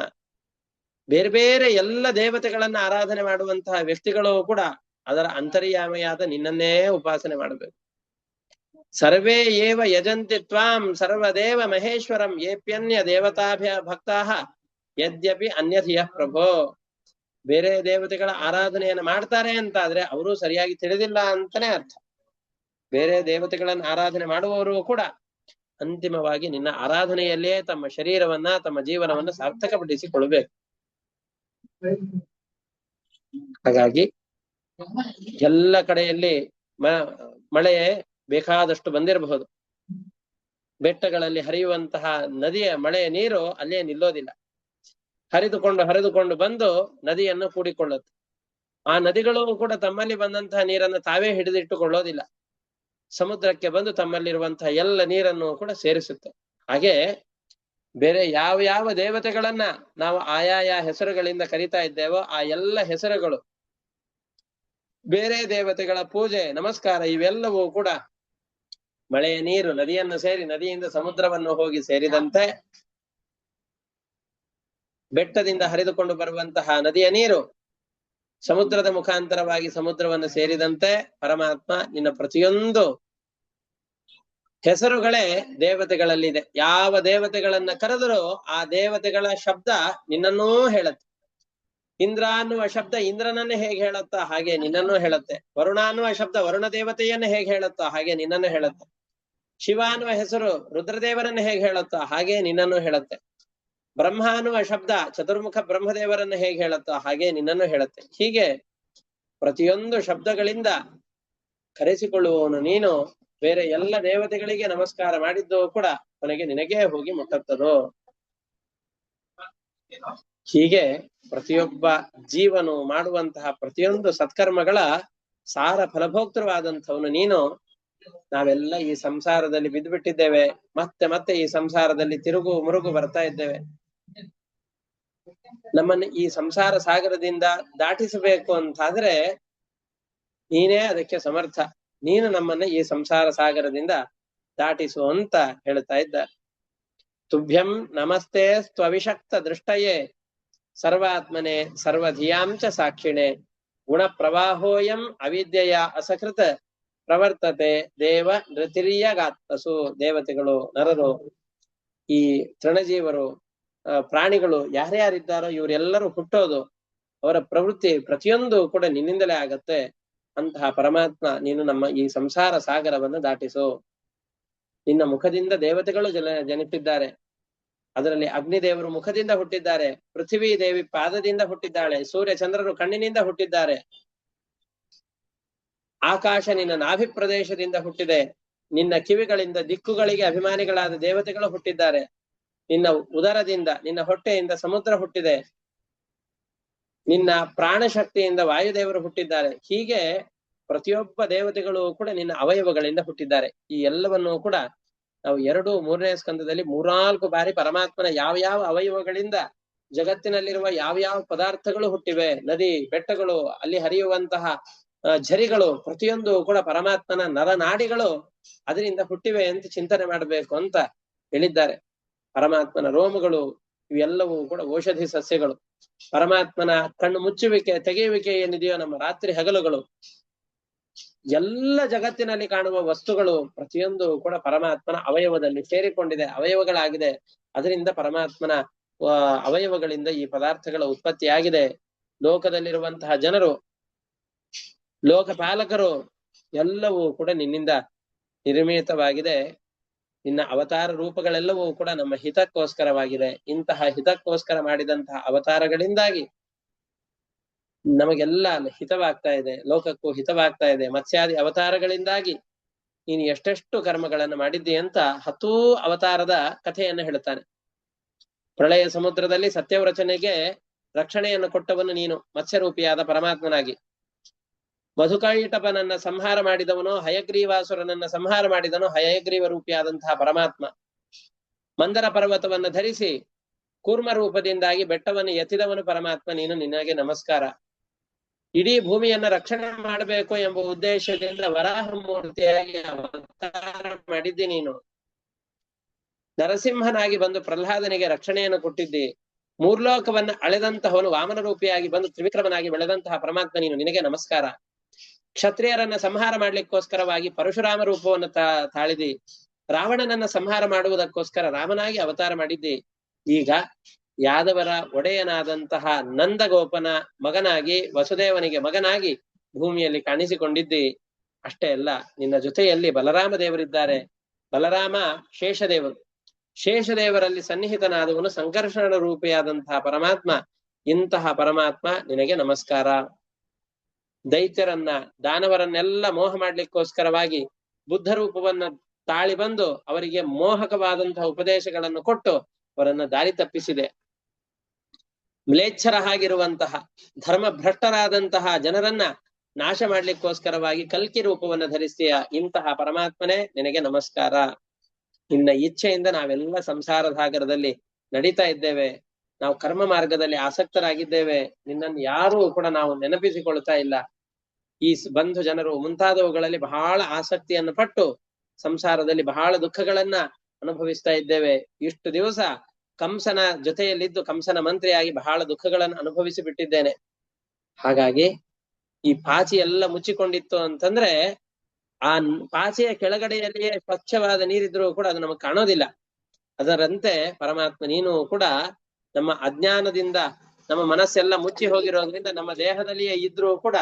ಬೇರೆ ಬೇರೆ ಎಲ್ಲ ದೇವತೆಗಳನ್ನ ಆರಾಧನೆ ಮಾಡುವಂತಹ ವ್ಯಕ್ತಿಗಳು ಕೂಡ ಅದರ ಅಂತರ್ಯಾಮಿಯಾದ ನಿನ್ನನ್ನೇ ಉಪಾಸನೆ ಮಾಡಬೇಕು. ಸರ್ವೇ ಏವ ಯಜಂತಿ ತ್ವಾಂ ಸರ್ವದೇವ ಮಹೇಶ್ವರಂ ಏಪ್ಯನ್ಯ ದೇವತಾಭ್ಯ ಭಕ್ತಾಃ ಯದ್ಯಪಿ ಅನ್ಯಥಿಯ ಪ್ರಭೋ. ಬೇರೆ ದೇವತೆಗಳ ಆರಾಧನೆಯನ್ನು ಮಾಡ್ತಾರೆ ಅಂತಾದ್ರೆ ಅವರು ಸರಿಯಾಗಿ ತಿಳಿದಿಲ್ಲ ಅಂತಾನೆ ಅರ್ಥ. ಬೇರೆ ದೇವತೆಗಳನ್ನು ಆರಾಧನೆ ಮಾಡುವವರು ಕೂಡ ಅಂತಿಮವಾಗಿ ನಿನ್ನ ಆರಾಧನೆಯಲ್ಲೇ ತಮ್ಮ ಶರೀರವನ್ನ, ತಮ್ಮ ಜೀವನವನ್ನ ಸಾರ್ಥಕಪಡಿಸಿಕೊಳ್ಬೇಕು. ಹಾಗಾಗಿ ಎಲ್ಲ ಕಡೆಯಲ್ಲಿ ಮಳೆ ಬೇಕಾದಷ್ಟು ಬಂದಿರಬಹುದು. ಬೆಟ್ಟಗಳಲ್ಲಿ ಹರಿಯುವಂತಹ ನದಿಯ ಮಳೆಯ ನೀರು ಅಲ್ಲೇ ನಿಲ್ಲೋದಿಲ್ಲ. ಹರಿದುಕೊಂಡು ಬಂದು ನದಿಯನ್ನು ಕೂಡಿಕೊಳ್ಳುತ್ತೆ. ಆ ನದಿಗಳು ಕೂಡ ತಮ್ಮಲ್ಲಿ ಬಂದಂತಹ ನೀರನ್ನು ತಾವೇ ಹಿಡಿದಿಟ್ಟುಕೊಳ್ಳೋದಿಲ್ಲ. ಸಮುದ್ರಕ್ಕೆ ಬಂದು ತಮ್ಮಲ್ಲಿರುವಂತಹ ಎಲ್ಲ ನೀರನ್ನು ಕೂಡ ಸೇರಿಸುತ್ತೆ. ಹಾಗೆ ಬೇರೆ ಯಾವ ಯಾವ ದೇವತೆಗಳನ್ನ ನಾವು ಆಯಾಯ ಹೆಸರುಗಳಿಂದ ಕರೀತಾ ಇದ್ದೇವೋ ಆ ಎಲ್ಲ ಹೆಸರುಗಳು, ಬೇರೆ ದೇವತೆಗಳ ಪೂಜೆ, ನಮಸ್ಕಾರ ಇವೆಲ್ಲವೂ ಕೂಡ ಮಳೆಯ ನೀರು ನದಿಯನ್ನು ಸೇರಿ ನದಿಯಿಂದ ಸಮುದ್ರವನ್ನು ಹೋಗಿ ಸೇರಿದಂತೆ, ಬೆಟ್ಟದಿಂದ ಹರಿದುಕೊಂಡು ಬರುವಂತಹ ನದಿಯ ನೀರು ಸಮುದ್ರದ ಮುಖಾಂತರವಾಗಿ ಸಮುದ್ರವನ್ನು ಸೇರಿದಂತೆ ಪರಮಾತ್ಮ ನಿನ್ನ ಪ್ರತಿಯೊಂದು ಹೆಸರುಗಳೇ ದೇವತೆಗಳಲ್ಲಿದೆ. ಯಾವ ದೇವತೆಗಳನ್ನ ಕರೆದರೂ ಆ ದೇವತೆಗಳ ಶಬ್ದ ನಿನ್ನನ್ನೂ ಹೇಳುತ್ತೆ. ಇಂದ್ರ ಅನ್ನುವ ಶಬ್ದ ಇಂದ್ರನನ್ನೇ ಹೇಗೆ ಹೇಳುತ್ತಾ ಹಾಗೆ ನಿನ್ನನ್ನು ಹೇಳುತ್ತೆ. ವರುಣ ಅನ್ನುವ ಶಬ್ದ ವರುಣ ದೇವತೆಯನ್ನು ಹೇಗೆ ಹೇಳುತ್ತಾ ಹಾಗೆ ನಿನ್ನನ್ನು ಹೇಳುತ್ತೆ. ಶಿವ ಅನ್ನುವ ಹೆಸರು ರುದ್ರದೇವರನ್ನು ಹೇಗೆ ಹೇಳುತ್ತಾ ಹಾಗೆ ನಿನ್ನನ್ನು ಹೇಳುತ್ತೆ. ಬ್ರಹ್ಮ ಅನ್ನುವ ಶಬ್ದ ಚತುರ್ಮುಖ ಬ್ರಹ್ಮದೇವರನ್ನು ಹೇಗೆ ಹೇಳುತ್ತಾ ಹಾಗೆ ನಿನ್ನನ್ನು ಹೇಳುತ್ತೆ. ಹೀಗೆ ಪ್ರತಿಯೊಂದು ಶಬ್ದಗಳಿಂದ ಕರೆಸಿಕೊಳ್ಳುವವನು ನೀನು. ಬೇರೆ ಎಲ್ಲ ದೇವತೆಗಳಿಗೆ ನಮಸ್ಕಾರ ಮಾಡಿದ್ದು ಕೂಡ ಕೊನೆಗೆ ನಿನಗೇ ಹೋಗಿ ಮುಟ್ಟುತ್ತದೋ. ಹೀಗೆ ಪ್ರತಿಯೊಬ್ಬ ಜೀವನು ಮಾಡುವಂತಹ ಪ್ರತಿಯೊಂದು ಸತ್ಕರ್ಮಗಳ ಸಾರ ಫಲಭೋಕ್ತೃವಾದಂಥವನು ನೀನು. ನಾವೆಲ್ಲ ಈ ಸಂಸಾರದಲ್ಲಿ ಬಿದ್ದು ಬಿಟ್ಟಿದ್ದೇವೆ. ಮತ್ತೆ ಮತ್ತೆ ಈ ಸಂಸಾರದಲ್ಲಿ ತಿರುಗು ಮುರುಗು ಬರ್ತಾ ಇದ್ದೇವೆ. ನಮ್ಮನ್ನು ಈ ಸಂಸಾರ ಸಾಗರದಿಂದ ದಾಟಿಸಬೇಕು ಅಂತಾದ್ರೆ ನೀನೇ ಅದಕ್ಕೆ ಸಮರ್ಥ. ನೀನು ನಮ್ಮನ್ನ ಈ ಸಂಸಾರ ಸಾಗರದಿಂದ ದಾಟಿಸು ಅಂತ ಹೇಳ್ತಾ ಇದ್ದಾರೆ. ತುಭ್ಯಂ ನಮಸ್ತೆ ಸ್ವವಿಷಕ್ತ ದೃಷ್ಟಯೇ ಸರ್ವಾತ್ಮನೆ ಸರ್ವಧಿಯಾಂಚ ಸಾಕ್ಷಿಣೆ ಗುಣ ಪ್ರವಾಹೋಯಂ ಅವಿದ್ಯೆಯ ಅಸಕೃತ ಪ್ರವರ್ತತೆ ದೇವ ನೃತಿರ್ಯಗಾತ್ಮಸು. ದೇವತೆಗಳು, ನರರು, ಈ ತೃಣಜೀವರು, ಪ್ರಾಣಿಗಳು ಯಾರ್ಯಾರಿದ್ದಾರೋ ಇವರೆಲ್ಲರೂ ಹುಟ್ಟೋದು, ಅವರ ಪ್ರವೃತ್ತಿ ಪ್ರತಿಯೊಂದು ಕೂಡ ನಿನ್ನಿಂದಲೇ ಆಗತ್ತೆ. ಅಂತಹ ಪರಮಾತ್ಮ ನೀನು ನಮ್ಮ ಈ ಸಂಸಾರ ಸಾಗರವನ್ನು ದಾಟಿಸು. ನಿನ್ನ ಮುಖದಿಂದ ದೇವತೆಗಳು ಜನಿಸಿದ್ದಾರೆ. ಅದರಲ್ಲಿ ಅಗ್ನಿದೇವರು ಮುಖದಿಂದ ಹುಟ್ಟಿದ್ದಾರೆ, ಪೃಥ್ವಿ ದೇವಿ ಪಾದದಿಂದ ಹುಟ್ಟಿದ್ದಾಳೆ, ಸೂರ್ಯ ಚಂದ್ರರು ಕಣ್ಣಿನಿಂದ ಹುಟ್ಟಿದ್ದಾರೆ, ಆಕಾಶ ನಿನ್ನ ನಾಭಿ ಪ್ರದೇಶದಿಂದ ಹುಟ್ಟಿದೆ, ನಿನ್ನ ಕಿವಿಗಳಿಂದ ದಿಕ್ಕುಗಳಿಗೆ ಅಭಿಮಾನಿಗಳಾದ ದೇವತೆಗಳು ಹುಟ್ಟಿದ್ದಾರೆ, ನಿನ್ನ ಉದರದಿಂದ ನಿನ್ನ ಹೊಟ್ಟೆಯಿಂದ ಸಮುದ್ರ ಹುಟ್ಟಿದೆ, ನಿನ್ನ ಪ್ರಾಣಶಕ್ತಿಯಿಂದ ವಾಯುದೇವರು ಹುಟ್ಟಿದ್ದಾರೆ. ಹೀಗೆ ಪ್ರತಿಯೊಬ್ಬ ದೇವತೆಗಳು ಕೂಡ ನಿನ್ನ ಅವಯವಗಳಿಂದ ಹುಟ್ಟಿದ್ದಾರೆ. ಈ ಎಲ್ಲವನ್ನೂ ಕೂಡ ನಾವು 2, 3ನೇ ಸ್ಕಂದದಲ್ಲಿ 3-4 ಬಾರಿ ಪರಮಾತ್ಮನ ಯಾವ ಅವಯವಗಳಿಂದ ಜಗತ್ತಿನಲ್ಲಿರುವ ಯಾವ ಪದಾರ್ಥಗಳು ಹುಟ್ಟಿವೆ, ನದಿ ಬೆಟ್ಟಗಳು, ಅಲ್ಲಿ ಹರಿಯುವಂತಹ ಝರಿಗಳು, ಪ್ರತಿಯೊಂದು ಕೂಡ ಪರಮಾತ್ಮನ ನರನಾಡಿಗಳು ಅದರಿಂದ ಹುಟ್ಟಿವೆ ಅಂತ ಚಿಂತನೆ ಮಾಡಬೇಕು ಅಂತ ಹೇಳಿದ್ದಾರೆ. ಪರಮಾತ್ಮನ ರೋಮಗಳು ಇವೆಲ್ಲವೂ ಕೂಡ ಔಷಧಿ ಸಸ್ಯಗಳು. ಪರಮಾತ್ಮನ ಕಣ್ಣು ಮುಚ್ಚುವಿಕೆ ತೆಗೆಯುವಿಕೆ ಏನಿದೆಯೋ ನಮ್ಮ ರಾತ್ರಿ ಹಗಲುಗಳು, ಎಲ್ಲ ಜಗತ್ತಿನಲ್ಲಿ ಕಾಣುವ ವಸ್ತುಗಳು ಪ್ರತಿಯೊಂದು ಕೂಡ ಪರಮಾತ್ಮನ ಅವಯವದಲ್ಲಿ ಸೇರಿಕೊಂಡಿದೆ, ಅವಯವಗಳಾಗಿದೆ. ಅದರಿಂದ ಪರಮಾತ್ಮನ ಅವಯವಗಳಿಂದ ಈ ಪದಾರ್ಥಗಳ ಉತ್ಪತ್ತಿಯಾಗಿದೆ. ಲೋಕದಲ್ಲಿರುವಂತಹ ಜನರು, ಲೋಕಪಾಲಕರು ಎಲ್ಲವೂ ಕೂಡ ನಿನ್ನಿಂದ ನಿರ್ಮಿತವಾಗಿದೆ. ನಿನ್ನ ಅವತಾರ ರೂಪಗಳೆಲ್ಲವೂ ಕೂಡ ನಮ್ಮ ಹಿತಕ್ಕೋಸ್ಕರವಾಗಿದೆ. ಇಂತಹ ಹಿತಕ್ಕೋಸ್ಕರ ಮಾಡಿದಂತಹ ಅವತಾರಗಳಿಂದಾಗಿ ನಮಗೆಲ್ಲ ಹಿತವಾಗ್ತಾ ಇದೆ, ಲೋಕಕ್ಕೂ ಹಿತವಾಗ್ತಾ ಇದೆ. ಮತ್ಸ್ಯಾದಿ ಅವತಾರಗಳಿಂದಾಗಿ ನೀನು ಎಷ್ಟೆಷ್ಟು ಕರ್ಮಗಳನ್ನು ಮಾಡಿದ್ದಿ ಅಂತ 10 ಅವತಾರದ ಕಥೆಯನ್ನು ಹೇಳುತ್ತಾನೆ. ಪ್ರಳಯ ಸಮುದ್ರದಲ್ಲಿ ಸತ್ಯವ್ರಚನೆಗೆ ರಕ್ಷಣೆಯನ್ನು ಕೊಟ್ಟವನು ನೀನು, ಮತ್ಸ್ಯರೂಪಿಯಾದ ಪರಮಾತ್ಮನಾಗಿ. ಮಧುಕೈಟಪನನ್ನ ಸಂಹಾರ ಮಾಡಿದವನು, ಹಯಗ್ರೀವಾಸುರನನ್ನ ಸಂಹಾರ ಮಾಡಿದನು ಹಯಗ್ರೀವ ರೂಪಿಯಾದಂತಹ ಪರಮಾತ್ಮ. ಮಂದರ ಪರ್ವತವನ್ನು ಧರಿಸಿ ಕೂರ್ಮ ರೂಪದಿಂದಾಗಿ ಬೆಟ್ಟವನ್ನು ಎತ್ತಿದವನು ಪರಮಾತ್ಮ ನೀನು. ನಿನಗೆ ನಮಸ್ಕಾರ. ಇಡೀ ಭೂಮಿಯನ್ನ ರಕ್ಷಣೆ ಮಾಡಬೇಕು ಎಂಬ ಉದ್ದೇಶದಿಂದ ವರಾಹ ಮೂರ್ತಿಯಾಗಿ ಅವತಾರ ಮಾಡಿದ್ದಿ ನೀನು. ನರಸಿಂಹನಾಗಿ ಬಂದು ಪ್ರಹ್ಲಾದನಿಗೆ ರಕ್ಷಣೆಯನ್ನು ಕೊಟ್ಟಿದ್ದಿ. ಮೂರ್ಲೋಕವನ್ನ ಅಳೆದಂತಹವನು ವಾಮನ ರೂಪಿಯಾಗಿ ಬಂದು ತ್ರಿವಿಕ್ರಮನಾಗಿ ಬೆಳೆದಂತಹ ಪರಮಾತ್ಮ ನೀನು. ನಿನಗೆ ನಮಸ್ಕಾರ. ಕ್ಷತ್ರಿಯರನ್ನ ಸಂಹಾರ ಮಾಡ್ಲಿಕ್ಕೋಸ್ಕರವಾಗಿ ಪರಶುರಾಮ ರೂಪವನ್ನು ತಾಳಿದಿ. ರಾವಣನನ್ನ ಸಂಹಾರ ಮಾಡುವುದಕ್ಕೋಸ್ಕರ ರಾಮನಾಗಿ ಅವತಾರ ಮಾಡಿದ್ದಿ. ಈಗ ಯಾದವರ ಒಡೆಯನಾದಂತಹ ನಂದಗೋಪನ ಮಗನಾಗಿ, ವಸುದೇವನಿಗೆ ಮಗನಾಗಿ ಭೂಮಿಯಲ್ಲಿ ಕಾಣಿಸಿಕೊಂಡಿದ್ದಿ. ಅಷ್ಟೇ ಅಲ್ಲ, ನಿನ್ನ ಜೊತೆಯಲ್ಲಿ ಬಲರಾಮ ದೇವರಿದ್ದಾರೆ. ಬಲರಾಮ ಶೇಷದೇವರು. ಶೇಷದೇವರಲ್ಲಿ ಸನ್ನಿಹಿತನಾದವನು ಸಂಕರ್ಷಣ ರೂಪಿಯಾದಂತಹ ಪರಮಾತ್ಮ. ಇಂತಹ ಪರಮಾತ್ಮ ನಿನಗೆ ನಮಸ್ಕಾರ. ದೈತ್ಯರನ್ನ, ದಾನವರನ್ನೆಲ್ಲ ಮೋಹ ಮಾಡ್ಲಿಕ್ಕೋಸ್ಕರವಾಗಿ ಬುದ್ಧ ರೂಪವನ್ನ ತಾಳಿ ಬಂದು ಅವರಿಗೆ ಮೋಹಕವಾದಂತಹ ಉಪದೇಶಗಳನ್ನು ಕೊಟ್ಟು ಅವರನ್ನ ದಾರಿ ತಪ್ಪಿಸಿದೆ. ಮ್ಲೇಚ್ಛರ ಆಗಿರುವಂತಹ ಧರ್ಮಭ್ರಷ್ಟರಾದಂತಹ ಜನರನ್ನ ನಾಶ ಮಾಡ್ಲಿಕ್ಕೋಸ್ಕರವಾಗಿ ಕಲ್ಕಿ ರೂಪವನ್ನು ಧರಿಸಿಯ ಇಂತಹ ಪರಮಾತ್ಮನೇ ನಿನಗೆ ನಮಸ್ಕಾರ. ನಿನ್ನ ಇಚ್ಛೆಯಿಂದ ನಾವೆಲ್ಲ ಸಂಸಾರ ಸಾಗರದಲ್ಲಿ ನಡೀತಾ ಇದ್ದೇವೆ. ನಾವು ಕರ್ಮ ಮಾರ್ಗದಲ್ಲಿ ಆಸಕ್ತರಾಗಿದ್ದೇವೆ. ನಿನ್ನನ್ನು ಯಾರೂ ಕೂಡ ನಾವು ನೆನಪಿಸಿಕೊಳ್ತಾ ಇಲ್ಲ. ಈ ಬಂಧು ಜನರು ಮುಂತಾದವುಗಳಲ್ಲಿ ಬಹಳ ಆಸಕ್ತಿಯನ್ನು ಪಟ್ಟು ಸಂಸಾರದಲ್ಲಿ ಬಹಳ ದುಃಖಗಳನ್ನ ಅನುಭವಿಸ್ತಾ ಇದ್ದೇವೆ. ಇಷ್ಟು ದಿವಸ ಕಂಸನ ಜೊತೆಯಲ್ಲಿದ್ದು ಕಂಸನ ಮಂತ್ರಿಯಾಗಿ ಬಹಳ ದುಃಖಗಳನ್ನು ಅನುಭವಿಸಿ ಬಿಟ್ಟಿದ್ದೇನೆ. ಹಾಗಾಗಿ ಈ ಪಾಚಿ ಎಲ್ಲ ಮುಚ್ಚಿಕೊಂಡಿತ್ತು ಅಂತಂದ್ರೆ ಆ ಪಾಚಿಯ ಕೆಳಗಡೆಯಲ್ಲಿಯೇ ಸ್ವಚ್ಛವಾದ ನೀರಿದ್ರೂ ಕೂಡ ಅದು ನಮಗೆ ಕಾಣೋದಿಲ್ಲ. ಅದರಂತೆ ಪರಮಾತ್ಮ ನೀನು ಕೂಡ ನಮ್ಮ ಅಜ್ಞಾನದಿಂದ ನಮ್ಮ ಮನಸ್ಸೆಲ್ಲ ಮುಚ್ಚಿ ಹೋಗಿರೋದ್ರಿಂದ ನಮ್ಮ ದೇಹದಲ್ಲಿಯೇ ಇದ್ರೂ ಕೂಡ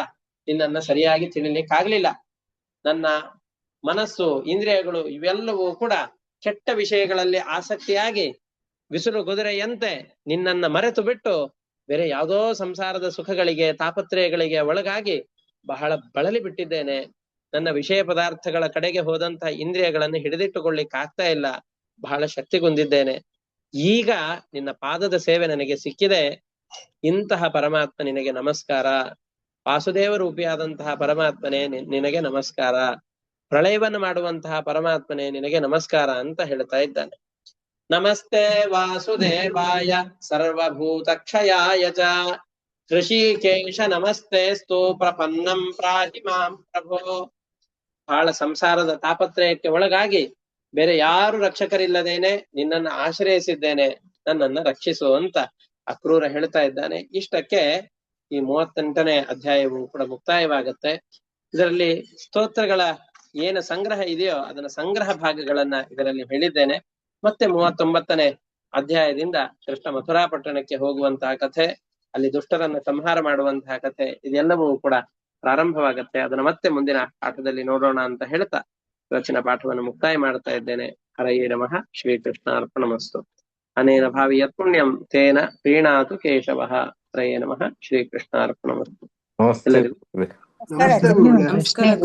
ನಿನ್ನನ್ನ ಸರಿಯಾಗಿ ತಿಳಿಲಿಕ್ಕಾಗ್ಲಿಲ್ಲ. ನನ್ನ ಮನಸ್ಸು, ಇಂದ್ರಿಯಗಳು ಇವೆಲ್ಲವೂ ಕೂಡ ಕೆಟ್ಟ ವಿಷಯಗಳಲ್ಲಿ ಆಸಕ್ತಿಯಾಗಿ ಬಿಸಿಲು ಕುದುರೆಯಂತೆ ನಿನ್ನನ್ನ ಮರೆತು ಬಿಟ್ಟು ಬೇರೆ ಯಾವುದೋ ಸಂಸಾರದ ಸುಖಗಳಿಗೆ, ತಾಪತ್ರಯಗಳಿಗೆ ಒಳಗಾಗಿ ಬಹಳ ಬಳಲಿ ಬಿಟ್ಟಿದ್ದೇನೆ. ನನ್ನ ವಿಷಯ ಪದಾರ್ಥಗಳ ಕಡೆಗೆ ಹೋದಂತಹ ಇಂದ್ರಿಯಗಳನ್ನು ಹಿಡಿದಿಟ್ಟುಕೊಳ್ಳಿಕ್ಕೆ ಆಗ್ತಾ ಇಲ್ಲ. ಬಹಳ ಶಕ್ತಿಗುಂದಿದ್ದೇನೆ. ಈಗ ನಿನ್ನ ಪಾದದ ಸೇವೆ ನನಗೆ ಸಿಕ್ಕಿದೆ. ಇಂತಹ ಪರಮಾತ್ಮ ನಿನಗೆ ನಮಸ್ಕಾರ. ವಾಸುದೇವ ರೂಪಿಯಾದಂತಹ ಪರಮಾತ್ಮನೇ ನಿನಗೆ ನಮಸ್ಕಾರ. ಪ್ರಳಯವನ್ನು ಮಾಡುವಂತಹ ಪರಮಾತ್ಮನೇ ನಿನಗೆ ನಮಸ್ಕಾರ ಅಂತ ಹೇಳ್ತಾ ಇದ್ದಾನೆ. ನಮಸ್ತೆ ವಾಸುದೇವಾಯ ಸರ್ವಭೂತ ಕ್ಷಯಾಯ ಚ ಋಷಿಕೇಶ ನಮಸ್ತೆಸ್ತು ಪ್ರಪನ್ನಂ ಪ್ರಾಹಿ ಮಾಂ ಪ್ರಭೋ. ಬಹಳ ಸಂಸಾರದ ತಾಪತ್ರಯಕ್ಕೆ ಒಳಗಾಗಿ ಬೇರೆ ಯಾರು ರಕ್ಷಕರಿಲ್ಲದೇನೆ ನಿನ್ನನ್ನು ಆಶ್ರಯಿಸಿದ್ದೇನೆ, ನನ್ನನ್ನ ರಕ್ಷಿಸು ಅಂತ ಅಕ್ರೂರ ಹೇಳ್ತಾ ಇದ್ದಾನೆ. ಇಷ್ಟಕ್ಕೆ ಈ 38ನೇ ಅಧ್ಯಾಯವು ಕೂಡ ಮುಕ್ತಾಯವಾಗುತ್ತೆ. ಇದರಲ್ಲಿ ಸ್ತೋತ್ರಗಳ ಏನು ಸಂಗ್ರಹ ಇದೆಯೋ ಅದನ್ನ ಸಂಗ್ರಹ ಭಾಗಗಳನ್ನ ಇದರಲ್ಲಿ ಹೇಳಿದ್ದೇನೆ. ಮತ್ತೆ 39ನೇ ಅಧ್ಯಾಯದಿಂದ ಕೃಷ್ಣ ಮಥುರಾ ಪಟ್ಟಣಕ್ಕೆ ಹೋಗುವಂತಹ ಕಥೆ, ಅಲ್ಲಿ ದುಷ್ಟರನ್ನ ಸಂಹಾರ ಮಾಡುವಂತಹ ಕಥೆ, ಇದೆಲ್ಲವೂ ಕೂಡ ಪ್ರಾರಂಭವಾಗತ್ತೆ. ಅದನ್ನ ಮತ್ತೆ ಮುಂದಿನ ಪಾಠದಲ್ಲಿ ನೋಡೋಣ ಅಂತ ಹೇಳ್ತಾ ಇವತ್ತಿನ ಪಾಠವನ್ನು ಮುಕ್ತಾಯ ಮಾಡ್ತಾ ಇದ್ದೇನೆ. ಹರಯೇ ನಮಃ. ಶ್ರೀಕೃಷ್ಣ ಅರ್ಪಣಮಸ್ತು. ಅನೇನ ಭಾವಿ ಯತ್ಪುಣ್ಯಂ ತೇನ ಪ್ರೀಣಾತು ಕೇಶವಃ. ಹರಯೇ ನಮಃ. ಶ್ರೀಕೃಷ್ಣ ಅರ್ಪಣಮಸ್ತು. ನಮಸ್ತೆ. ಎಲ್ಲರಿಗೂ ನಮಸ್ತೆ ಗುರುಗಳೇ. ನಮಸ್ಕಾರ.